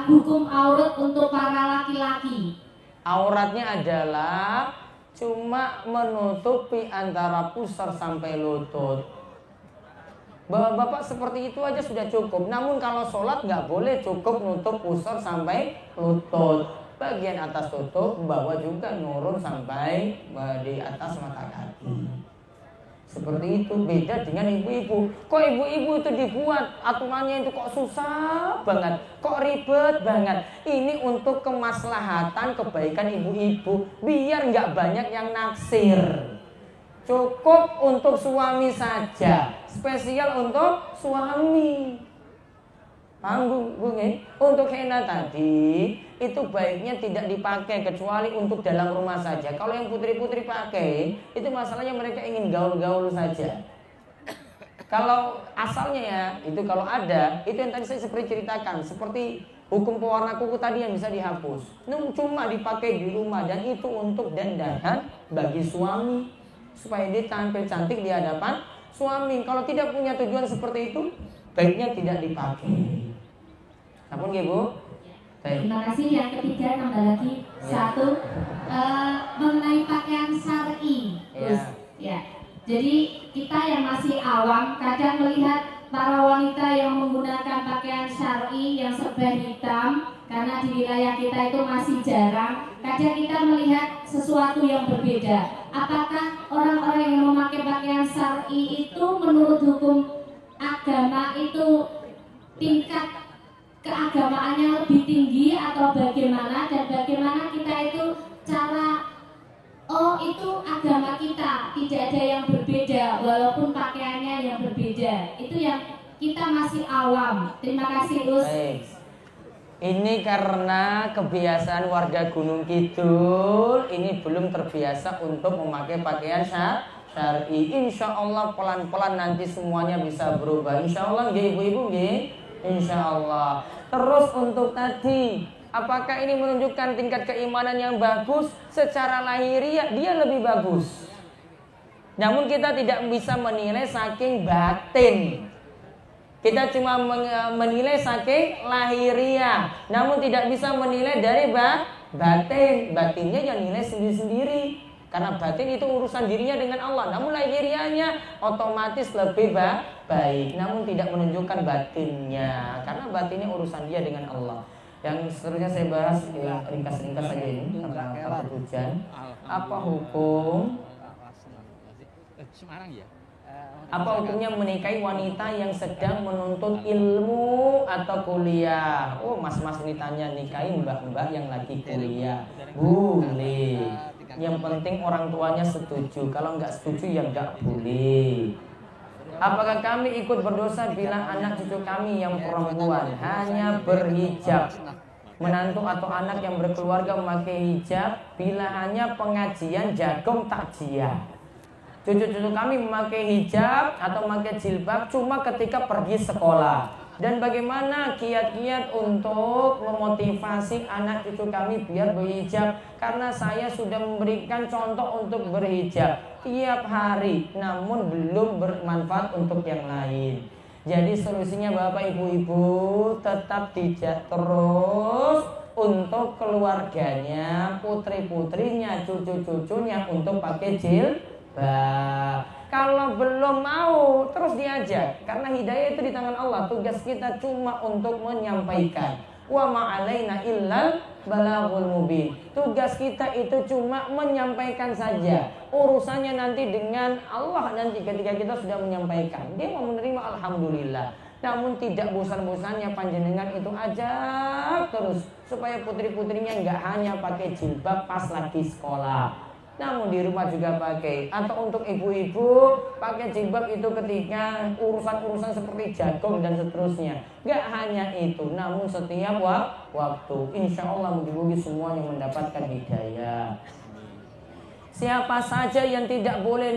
hukum aurat untuk para laki-laki. Auratnya adalah cuma menutupi antara pusar sampai lutut. Bapak-bapak seperti itu aja sudah cukup. Namun kalau sholat nggak boleh cukup nutup pusar sampai lutut. Bagian atas tutup, bawah juga nurun sampai di atas mata kaki. Seperti itu, beda dengan ibu-ibu. Kok ibu-ibu itu dibuat aturannya itu kok susah banget, kok ribet banget. Ini untuk kemaslahatan kebaikan ibu-ibu, biar nggak banyak yang naksir. Cukup untuk suami saja, spesial untuk suami. Paham Bu? Untuk henna tadi itu baiknya tidak dipakai kecuali untuk dalam rumah saja. Kalau yang putri-putri pakai, itu masalahnya mereka ingin gaul-gaul saja. Kalau asalnya ya, itu kalau ada, itu yang tadi saya seperti ceritakan, seperti hukum pewarna kuku tadi yang bisa dihapus. Cuma dipakai di rumah dan itu untuk dandanan bagi suami supaya dia tampil cantik di hadapan suami. Kalau tidak punya tujuan seperti itu, baiknya tidak dipakai. Apun nggih Bu? Terima kasih. Yang ketiga tambah lagi satu, mengenai pakaian syar'i. Ya. Jadi kita yang masih awam kadang melihat para wanita yang menggunakan pakaian syar'i yang serba hitam, karena di wilayah kita itu masih jarang. Kadang kita melihat sesuatu yang berbeda. Apakah orang-orang yang memakai pakaian syar'i itu menurut hukum agama itu tingkat keagamaannya lebih tinggi atau bagaimana, dan bagaimana kita itu cara, oh itu agama kita, tidak ada yang berbeda walaupun pakaiannya yang berbeda. Itu yang kita masih awam. Terima kasih Gus. Baik. Ini karena kebiasaan warga Gunung Kidul ini belum terbiasa untuk memakai pakaian syar'i. Insya Allah pelan-pelan nanti semuanya bisa berubah. Insya Allah nggih ibu-ibu nggih. Insya Allah. Terus untuk tadi, apakah ini menunjukkan tingkat keimanan yang bagus? Secara lahiriah dia lebih bagus. Namun kita tidak bisa menilai saking batin. Kita cuma menilai saking lahiriah, namun tidak bisa menilai dari batin. Batinnya yang nilai sendiri-sendiri. Karena batin itu urusan dirinya dengan Allah. Namun lahiriahnya otomatis lebih baik. Namun tidak menunjukkan batinnya. Karena batinnya urusan dia dengan Allah. Yang seterusnya saya bahas ringkas-ringkas saja ini karena takut hujan. Apa hukum? Semarang ya? Apa hukumnya menikahi wanita yang sedang menuntut ilmu atau kuliah? Oh, mas-mas ini tanya nikahi mbak-mbak yang lagi kuliah. Boleh. Yang penting orang tuanya setuju. Kalau nggak setuju ya nggak boleh. Apakah kami ikut berdosa bila anak cucu kami yang perempuan hanya berhijab? Menantu atau anak yang berkeluarga memakai hijab bila hanya pengajian jagung takjiah. Cucu-cucu kami memakai hijab atau memakai jilbab cuma ketika pergi sekolah. Dan bagaimana kiat-kiat untuk memotivasi anak cucu kami biar berhijab? Karena saya sudah memberikan contoh untuk berhijab tiap hari, namun belum bermanfaat untuk yang lain. Jadi solusinya Bapak Ibu-ibu tetap dijak terus untuk keluarganya, putri-putrinya, cucu-cucunya untuk pakai jilbab. Kalau belum mau terus diajak, karena hidayah itu di tangan Allah. Tugas kita cuma untuk menyampaikan. Wa ma'alaina illal balaghul mubin. Tugas kita itu cuma menyampaikan saja. Urusannya nanti dengan Allah nanti ketika kita sudah menyampaikan. Dia mau menerima alhamdulillah. Namun tidak bosan-bosannya panjenengan itu ajak terus supaya putri-putrinya nggak hanya pakai jilbab pas lagi sekolah, namun di rumah juga pakai. Atau untuk ibu-ibu pakai jilbab itu ketika urusan-urusan seperti jagung dan seterusnya. Gak hanya itu, namun setiap waktu. Insya Allah mudah-mudahan semuanya mendapatkan hidayah. Siapa saja yang tidak boleh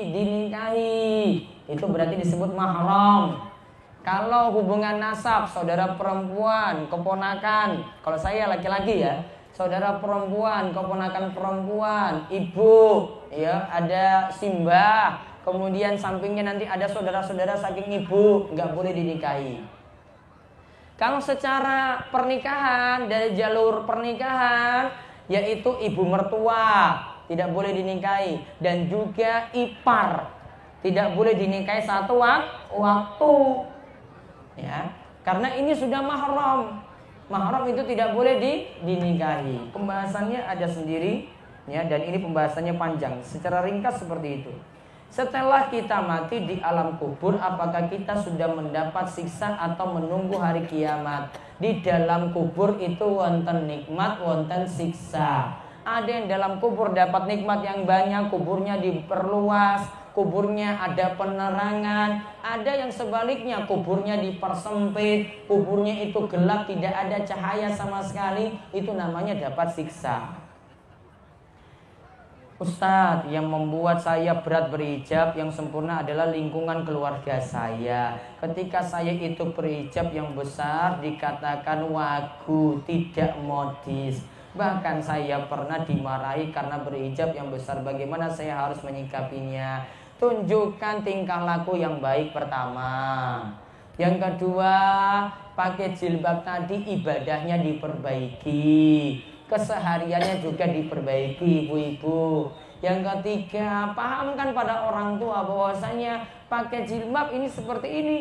dinikahi, itu berarti disebut mahram. Kalau hubungan nasab, saudara perempuan, keponakan, kalau saya laki-laki ya, saudara perempuan, keponakan perempuan, ibu, ya ada simbah, kemudian sampingnya nanti ada saudara-saudara saking ibu, nggak boleh dinikahi. Kalau secara pernikahan dari jalur pernikahan, yaitu ibu mertua tidak boleh dinikahi dan juga ipar tidak boleh dinikahi satu waktu, ya, karena ini sudah mahram. Mahram itu tidak boleh dinikahi. Pembahasannya ada sendiri, ya, dan ini pembahasannya panjang. Secara ringkas seperti itu. Setelah kita mati di alam kubur, apakah kita sudah mendapat siksa atau menunggu hari kiamat? Di dalam kubur itu wonten nikmat, wonten siksa. Ada yang dalam kubur dapat nikmat yang banyak, kuburnya diperluas, kuburnya ada penerangan. Ada yang sebaliknya, kuburnya dipersempit, kuburnya itu gelap, tidak ada cahaya sama sekali. Itu namanya dapat siksa. Ustadz, yang membuat saya berat berhijab yang sempurna adalah lingkungan keluarga saya. Ketika saya itu berhijab yang besar dikatakan wagu, tidak modis. Bahkan saya pernah dimarahi karena berhijab yang besar. Bagaimana saya harus menyikapinya? Tunjukkan tingkah laku yang baik pertama. Yang kedua, pakai jilbab tadi ibadahnya diperbaiki, kesehariannya juga diperbaiki, ibu-ibu. Yang ketiga, pahamkan pada orang tua bahwasanya pakai jilbab ini seperti ini.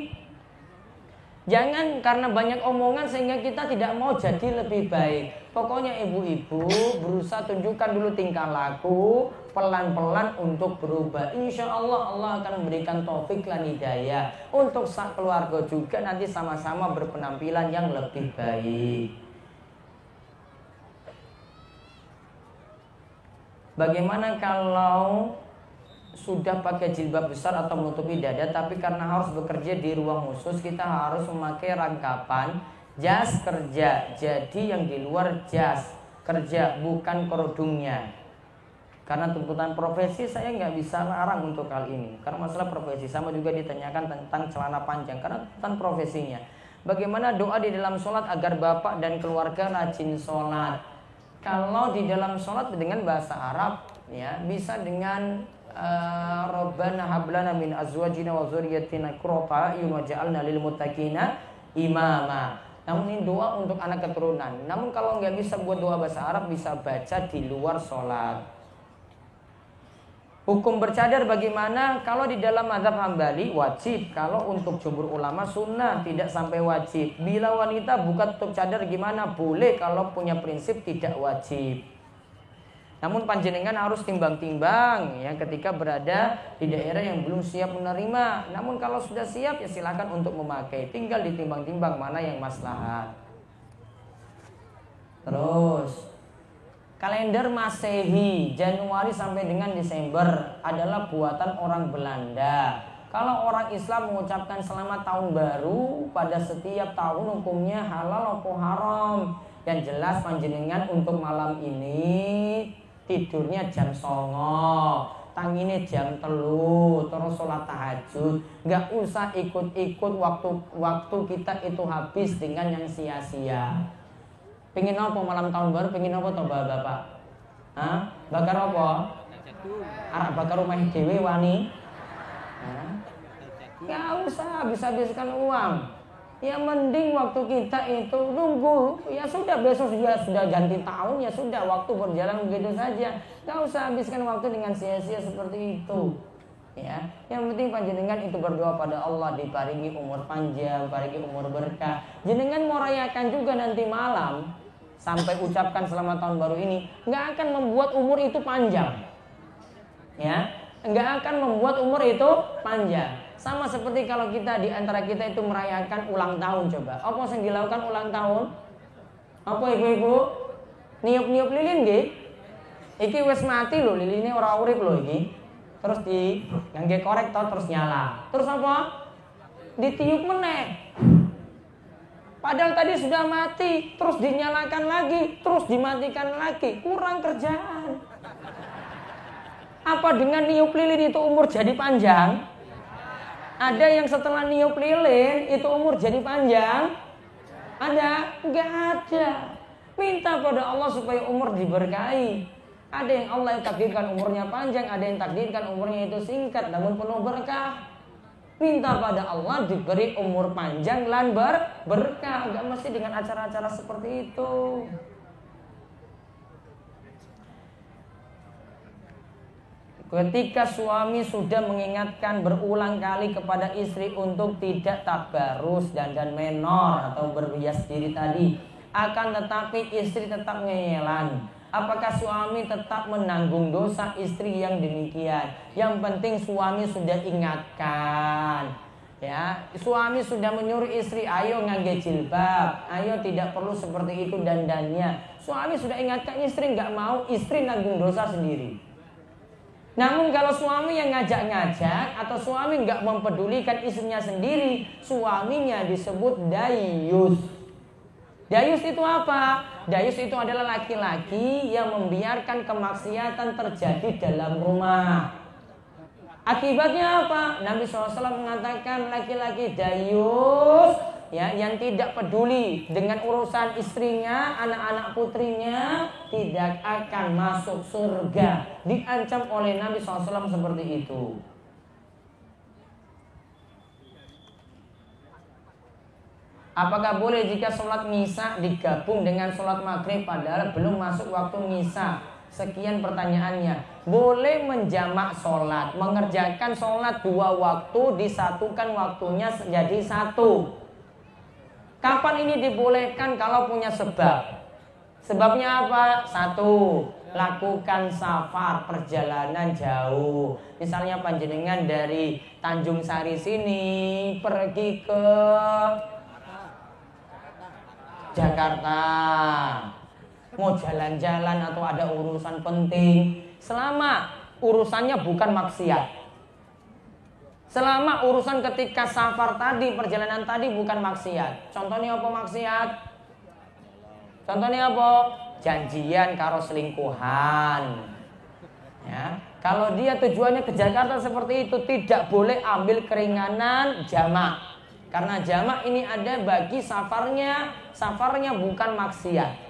Jangan karena banyak omongan sehingga kita tidak mau jadi lebih baik. Pokoknya ibu-ibu berusaha tunjukkan dulu tingkah laku, pelan-pelan untuk berubah. Insya Allah Allah akan memberikan taufik dan hidayah. Untuk sak keluarga juga nanti sama-sama berpenampilan yang lebih baik. Bagaimana kalau sudah pakai jilbab besar atau menutupi dada, tapi karena harus bekerja di ruang khusus, kita harus memakai rangkapan jas kerja. Jadi yang di luar jas kerja, bukan kerudungnya. Karena tuntutan profesi, saya nggak bisa larang untuk hal ini. Karena masalah profesi, sama juga ditanyakan tentang celana panjang, karena tuntutan profesinya. Bagaimana doa di dalam sholat agar bapak dan keluarga rajin sholat? Kalau di dalam sholat dengan bahasa Arab, ya bisa dengan Rabbana hablana min azwajina wa dzurriyyatina qurrata a'yun waj'alna lil muttaqina imama. Namun ini doa untuk anak keturunan. Namun kalau nggak bisa buat doa bahasa Arab, bisa baca di luar sholat. Hukum bercadar bagaimana? Kalau di dalam mazhab Hambali wajib. Kalau untuk jumhur ulama sunnah, tidak sampai wajib. Bila wanita buka tutup cadar gimana? Boleh kalau punya prinsip tidak wajib. Namun panjenengan harus timbang-timbang ya ketika berada di daerah yang belum siap menerima. Namun kalau sudah siap ya silakan untuk memakai. Tinggal ditimbang-timbang mana yang maslahat. Terus kalender Masehi Januari sampai dengan Desember adalah buatan orang Belanda. Kalau orang Islam mengucapkan selamat tahun baru pada setiap tahun, hukumnya halal atau haram? Yang jelas panjenengan untuk malam ini tidurnya jam 09.00, tangine jam 3, terus sholat tahajud. Nggak usah ikut-ikut waktu kita itu habis dengan yang sia-sia. Pengen apa malam tahun baru? Pengen apa toh bapak? Hah? Bakar apa? Arab bakar rumah dewe wani? Nggak usah habis-habiskan uang. Ya mending waktu kita itu nunggu. Ya sudah besok sudah ganti tahun, ya sudah waktu berjalan begitu saja. Nggak usah habiskan waktu dengan sia-sia seperti itu. Ya, yang penting panjenengan itu berdoa pada Allah diparingi umur panjang, paringi umur berkah. Jenengan mau rayakan juga nanti malam sampai ucapkan selamat tahun baru ini, nggak akan membuat umur itu panjang. Ya, nggak akan membuat umur itu panjang. Sama seperti kalau kita di antara kita itu merayakan ulang tahun, coba. Apa yang dilakukan ulang tahun? Apa ibu-ibu? Niup-niup lilin nggih? Iki wis mati lho, liline ora urip lho iki. Terus ngangge korektor terus nyala. Terus apa? Ditiup meneh. Padahal tadi sudah mati, terus dinyalakan lagi, terus dimatikan lagi. Kurang kerjaan. Apa dengan niup lilin itu umur jadi panjang? Ada yang setelah niup lilin itu umur jadi panjang? Ada? Enggak ada. Minta pada Allah supaya umur diberkahi. Ada yang Allah yang takdirkan umurnya panjang, ada yang takdirkan umurnya itu singkat namun penuh berkah. Minta pada Allah diberi umur panjang lan berkah. Enggak mesti dengan acara-acara seperti itu. Ketika suami sudah mengingatkan berulang kali kepada istri untuk tidak tabarus dan menor atau berhias diri tadi, akan tetapi istri tetap ngeyelan, apakah suami tetap menanggung dosa istri yang demikian? Yang penting suami sudah ingatkan. Ya, suami sudah menyuruh istri, ayo ngangge jilbab, ayo tidak perlu seperti itu dandannya. Suami sudah ingatkan istri, nggak mau, istri nanggung dosa sendiri. Namun kalau suami yang ngajak-ngajak atau suami nggak mempedulikan istrinya sendiri, suaminya disebut dayus. Dayus itu apa? Dayus itu adalah laki-laki yang membiarkan kemaksiatan terjadi dalam rumah. Akibatnya apa? Nabi SAW mengatakan laki-laki dayus ya, yang tidak peduli dengan urusan istrinya, anak-anak putrinya, tidak akan masuk surga. Diancam oleh Nabi SAW seperti itu. Apakah boleh jika sholat Isya digabung dengan sholat maghrib padahal belum masuk waktu Isya? Sekian pertanyaannya. Boleh menjamak sholat, mengerjakan sholat 2 waktu, disatukan waktunya jadi 1. Kapan ini dibolehkan? Kalau punya sebab. Sebabnya apa? 1. Lakukan safar, perjalanan jauh. Misalnya panjenengan dari Tanjung Sari sini pergi ke Jakarta, mau jalan-jalan atau ada urusan penting. Selama urusannya bukan maksiat. Selama urusan ketika safar tadi, perjalanan tadi bukan maksiat. Contohnya apa maksiat? Contohnya apa? Janjian karo selingkuhan. Ya, kalau dia tujuannya ke Jakarta seperti itu, tidak boleh ambil keringanan jamak. Karena jamak ini ada bagi safarnya bukan maksiat.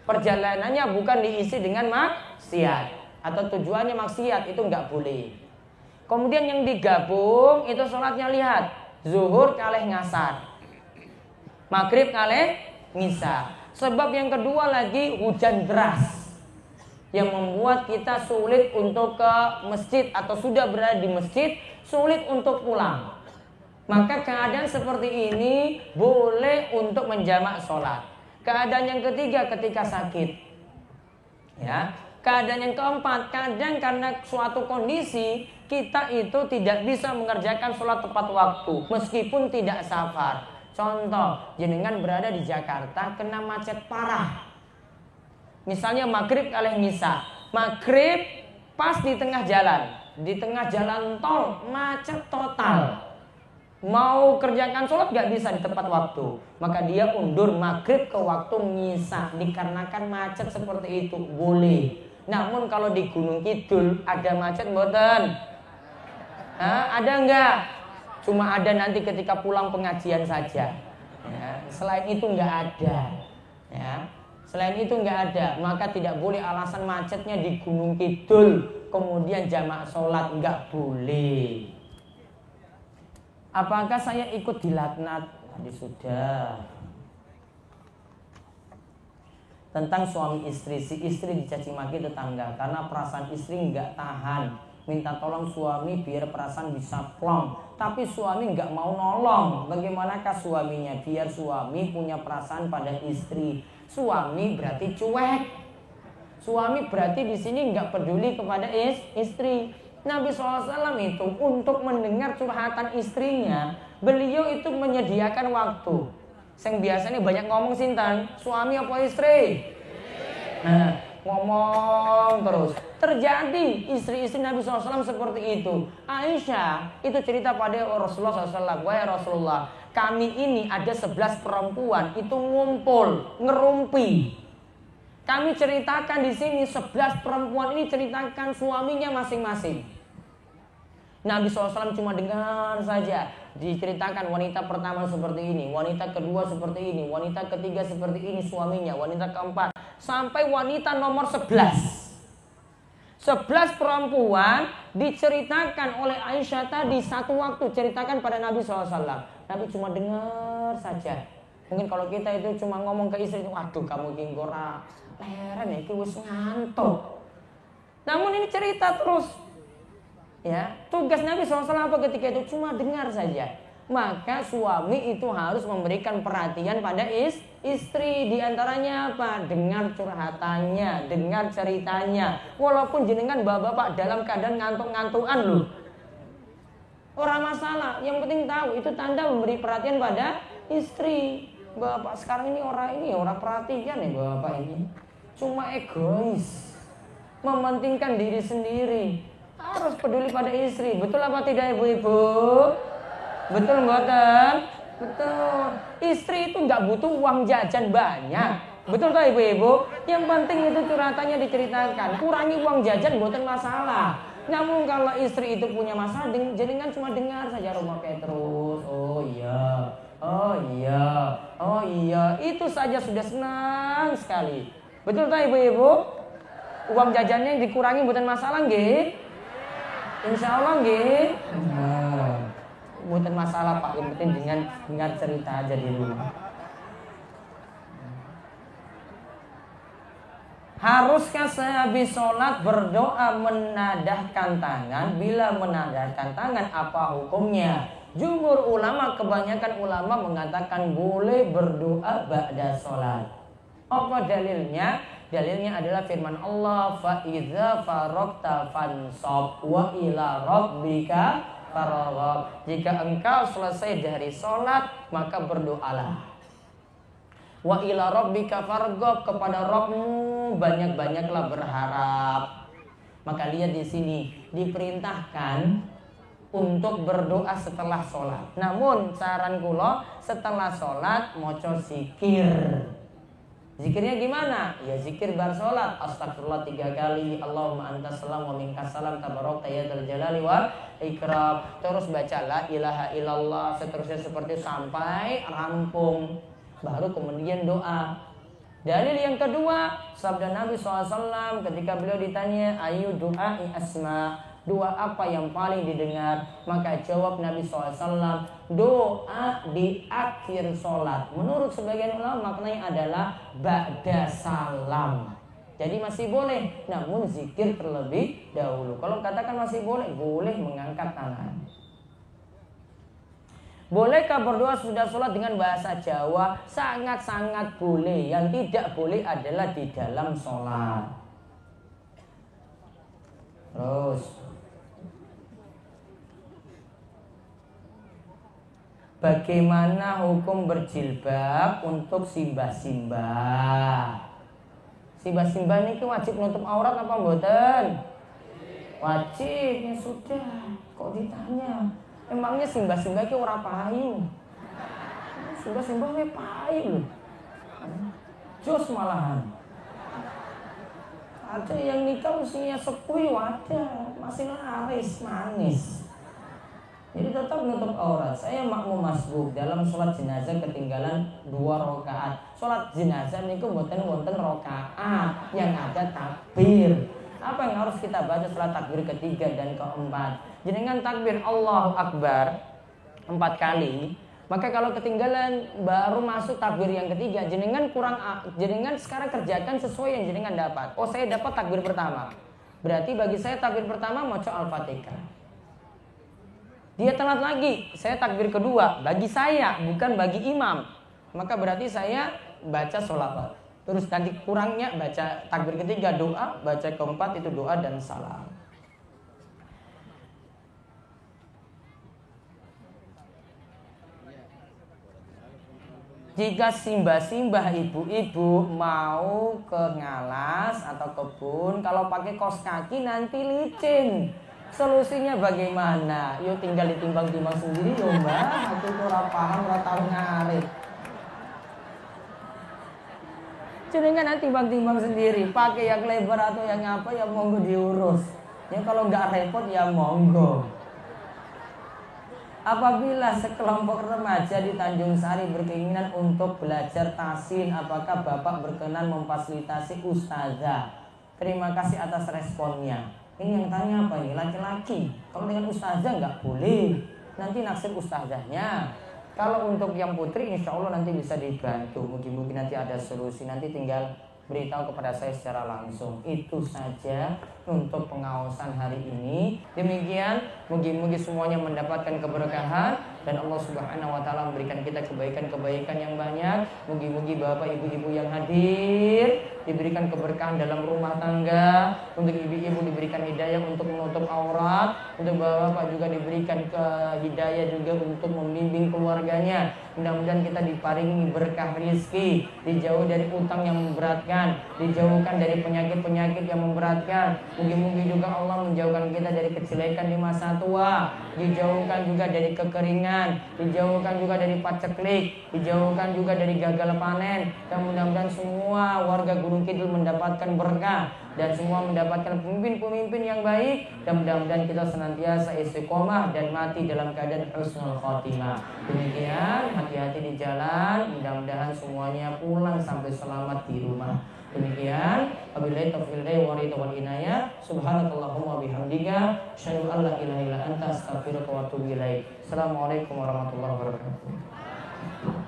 Perjalanannya bukan diisi dengan maksiat atau tujuannya maksiat, itu nggak boleh. Kemudian yang digabung itu sholatnya, lihat, zuhur kalih ngasar, maghrib kalih ngisa. Sebab yang kedua lagi hujan deras yang membuat kita sulit untuk ke masjid atau sudah berada di masjid sulit untuk pulang. Maka keadaan seperti ini boleh untuk menjamak sholat. Keadaan yang ketiga ketika sakit. Ya. Keadaan yang keempat, kadang karena suatu kondisi kita itu tidak bisa mengerjakan sholat tepat waktu meskipun tidak safar. Contoh, jenengan berada di Jakarta kena macet parah. Misalnya maghrib kalih ngisa. Maghrib pas di tengah jalan tol macet total. Mau kerjakan sholat gak bisa di tepat waktu, maka dia undur maghrib ke waktu ngisa. Dikarenakan macet seperti itu boleh. Namun kalau di Gunung Kidul ada macet mboten? Ada enggak? Cuma ada nanti ketika pulang pengajian saja. Ya, selain itu enggak ada. Ya, selain itu enggak ada. Maka tidak boleh alasan macetnya di Gunung Kidul kemudian jamak sholat, enggak boleh. Apakah saya ikut dilaknat? Tadi sudah. Tentang suami istri, si istri dicaci maki tetangga karena perasaan istri nggak tahan, minta tolong suami biar perasaan bisa plong, tapi suami nggak mau nolong. Bagaimanakah suaminya biar suami punya perasaan pada istri? Suami berarti cuek. Suami berarti di sini nggak peduli kepada istri. Nabi SAW itu untuk mendengar curhatan istrinya, beliau itu menyediakan waktu. Yang biasanya banyak ngomong sinten, suami apa istri? Nah, ngomong terus. Terjadi istri-istri Nabi SAW seperti itu. Aisyah itu cerita pada Rasulullah SAW, wahai Rasulullah, kami ini ada 11 perempuan itu ngumpul, ngerumpi. Kami ceritakan di sini 11 perempuan ini ceritakan suaminya masing-masing. Nabi SAW cuma dengar saja. Diceritakan wanita pertama seperti ini, wanita kedua seperti ini, wanita ketiga seperti ini suaminya, wanita keempat, sampai wanita nomor 11. 11 perempuan diceritakan oleh Aisyah tadi satu waktu, ceritakan pada Nabi SAW. Nabi cuma dengar saja. Mungkin kalau kita itu cuma ngomong ke istri, waduh kamu kinggora leren ya, itu wis ngantuk. Namun ini cerita terus. Ya, tugas Nabi SAW apa ketika itu? Cuma dengar saja. Maka suami itu harus memberikan perhatian pada istri. Di antaranya apa? Dengar curhatannya, dengar ceritanya. Walaupun jenengan bapak-bapak dalam keadaan ngantuk-ngantukan loh, orang masalah. Yang penting tahu itu tanda memberi perhatian pada istri. Bapak sekarang ini orang perhatian ya bapak ini. Cuma egois, mementingkan diri sendiri. Harus peduli pada istri. Betul apa tidak ibu-ibu? Betul mboten? Betul. Istri itu nggak butuh uang jajan banyak. Betul tak ibu-ibu? Yang penting itu curhatannya diceritakan. Kurangi uang jajan mboten masalah. Namun kalau istri itu punya masalah, jenengan cuma dengar saja rumah Petrus. Oh iya, oh iya, oh iya. Itu saja sudah senang sekali. Betul tak ibu-ibu? Uang jajannya dikurangi mboten masalah nggih? Insya Allah nggih. Bukan masalah Pak, yang penting dengan dengar cerita aja di rumah. Haruskah sehabis sholat berdoa menadahkan tangan? Bila menadahkan tangan apa hukumnya? Jumhur ulama, kebanyakan ulama mengatakan boleh berdoa ba'da sholat. Apa dalilnya? Dalilnya adalah firman Allah, fa idza faragta fansab wa ila rabbika farghab. Jika engkau selesai dari sholat, maka berdoalah. Wa ila rabbika farghab, kepada Rabbmu banyak-banyaklah berharap. Maka lihat di sini diperintahkan untuk berdoa setelah sholat. Namun saran kula setelah sholat moco zikir. Zikirnya gimana? Ya zikir bar sholat. Astagfirullah 3 kali. Allahumma antas salam wa minkas salam tabarakta ya dzal jalali wal ikram. Terus baca la ilaha illallah. Seterusnya seperti sampai rampung. Baru kemudian doa. Dalil yang kedua, sabda Nabi SAW ketika beliau ditanya, ayu du'ai asma, doa apa yang paling didengar? Maka jawab Nabi SAW, doa di akhir sholat. Menurut sebagian ulama maknanya adalah ba'da salam. Jadi masih boleh, namun zikir terlebih dahulu. Kalau katakan masih boleh, boleh mengangkat tangan. Bolehkah berdoa sudah sholat dengan bahasa Jawa? Sangat-sangat boleh. Yang tidak boleh adalah di dalam sholat. Terus, bagaimana hukum berjilbab untuk simbah-simbah? Simbah-simbah ini wajib nutup aurat apa mboten? Wajib, ya sudah. Kok ditanya? Emangnya simbah-simbah itu ora payu. Simbah-simbah itu payu. Jos malahan. Ada yang nikah usia sepuh ada, masih laris manis. Jadi tetap nutup aurat. Saya makmum masbuk dalam sholat jenazah ketinggalan 2 rakaat. Sholat jenazah niku mboten wonten rakaat, yang ada takbir. Apa yang harus kita baca setelah takbir ketiga dan keempat? Jenengan takbir Allahu Akbar 4 kali. Maka kalau ketinggalan baru masuk takbir yang ketiga, jenengan sekarang kerjakan sesuai yang jenengan dapat. Oh, saya dapat takbir pertama. Berarti bagi saya takbir pertama maca Al-Fatihah. Dia telat lagi, saya takbir kedua. Bagi saya, bukan bagi imam. Maka berarti saya baca sholawat. Terus nanti kurangnya baca takbir ketiga doa, baca keempat itu doa dan salam. Jika simbah-simbah ibu-ibu mau ke ngalas atau kebun, kalau pakai kaos kaki nanti licin. Solusinya bagaimana? Yuk tinggal ditimbang-timbang sendiri yo mbak. Aku kurang paham, kurang tahu ngarit. Jenengan nanti timbang-timbang sendiri, pakai yang lebar atau yang apa ya monggo diurus. Ya kalau nggak repot ya monggo. Apabila sekelompok remaja di Tanjung Sari berkeinginan untuk belajar tahsin, apakah Bapak berkenan memfasilitasi ustazah? Terima kasih atas responnya. Ini yang tanya apa ini? Laki-laki. Kalau dengan ustazah nggak boleh. Nanti naksir ustazahnya. Kalau untuk yang putri insya Allah nanti bisa dibantu. Mungkin nanti ada solusi. Nanti tinggal beritahu kepada saya secara langsung. Itu saja untuk pengawasan hari ini. Demikian, mungkin semuanya mendapatkan keberkahan dan Allah Subhanahu wa taala memberikan kita kebaikan-kebaikan yang banyak. Mungkin Bapak Ibu-ibu yang hadir diberikan keberkahan dalam rumah tangga, untuk ibu-ibu diberikan hidayah untuk menutup aurat, untuk bapak juga diberikan hidayah juga untuk membimbing keluarganya. Mudah-mudahan kita diparingi berkah rezeki, dijauh dari utang yang memberatkan, dijauhkan dari penyakit-penyakit yang memberatkan. Mungkin juga Allah menjauhkan kita dari kejelekan di masa tua, dijauhkan juga dari kekeringan, dijauhkan juga dari paceklik, dijauhkan juga dari gagal panen. Dan mudah-mudahan semua warga Gunung Kidul mendapatkan berkah dan semua mendapatkan pemimpin-pemimpin yang baik, dan mudah-mudahan kita senantiasa istiqomah dan mati dalam keadaan husnul khotimah. Demikian, hati-hati di jalan, mudah-mudahan semuanya pulang sampai selamat di rumah. Demikian, wabillahi taufiq wal hidayah. Subhanakallahumma bihamdika, asyhadu an la ilaha illa anta, astaghfiruka wa atubu ilaik. Assalamualaikum warahmatullahi wabarakatuh.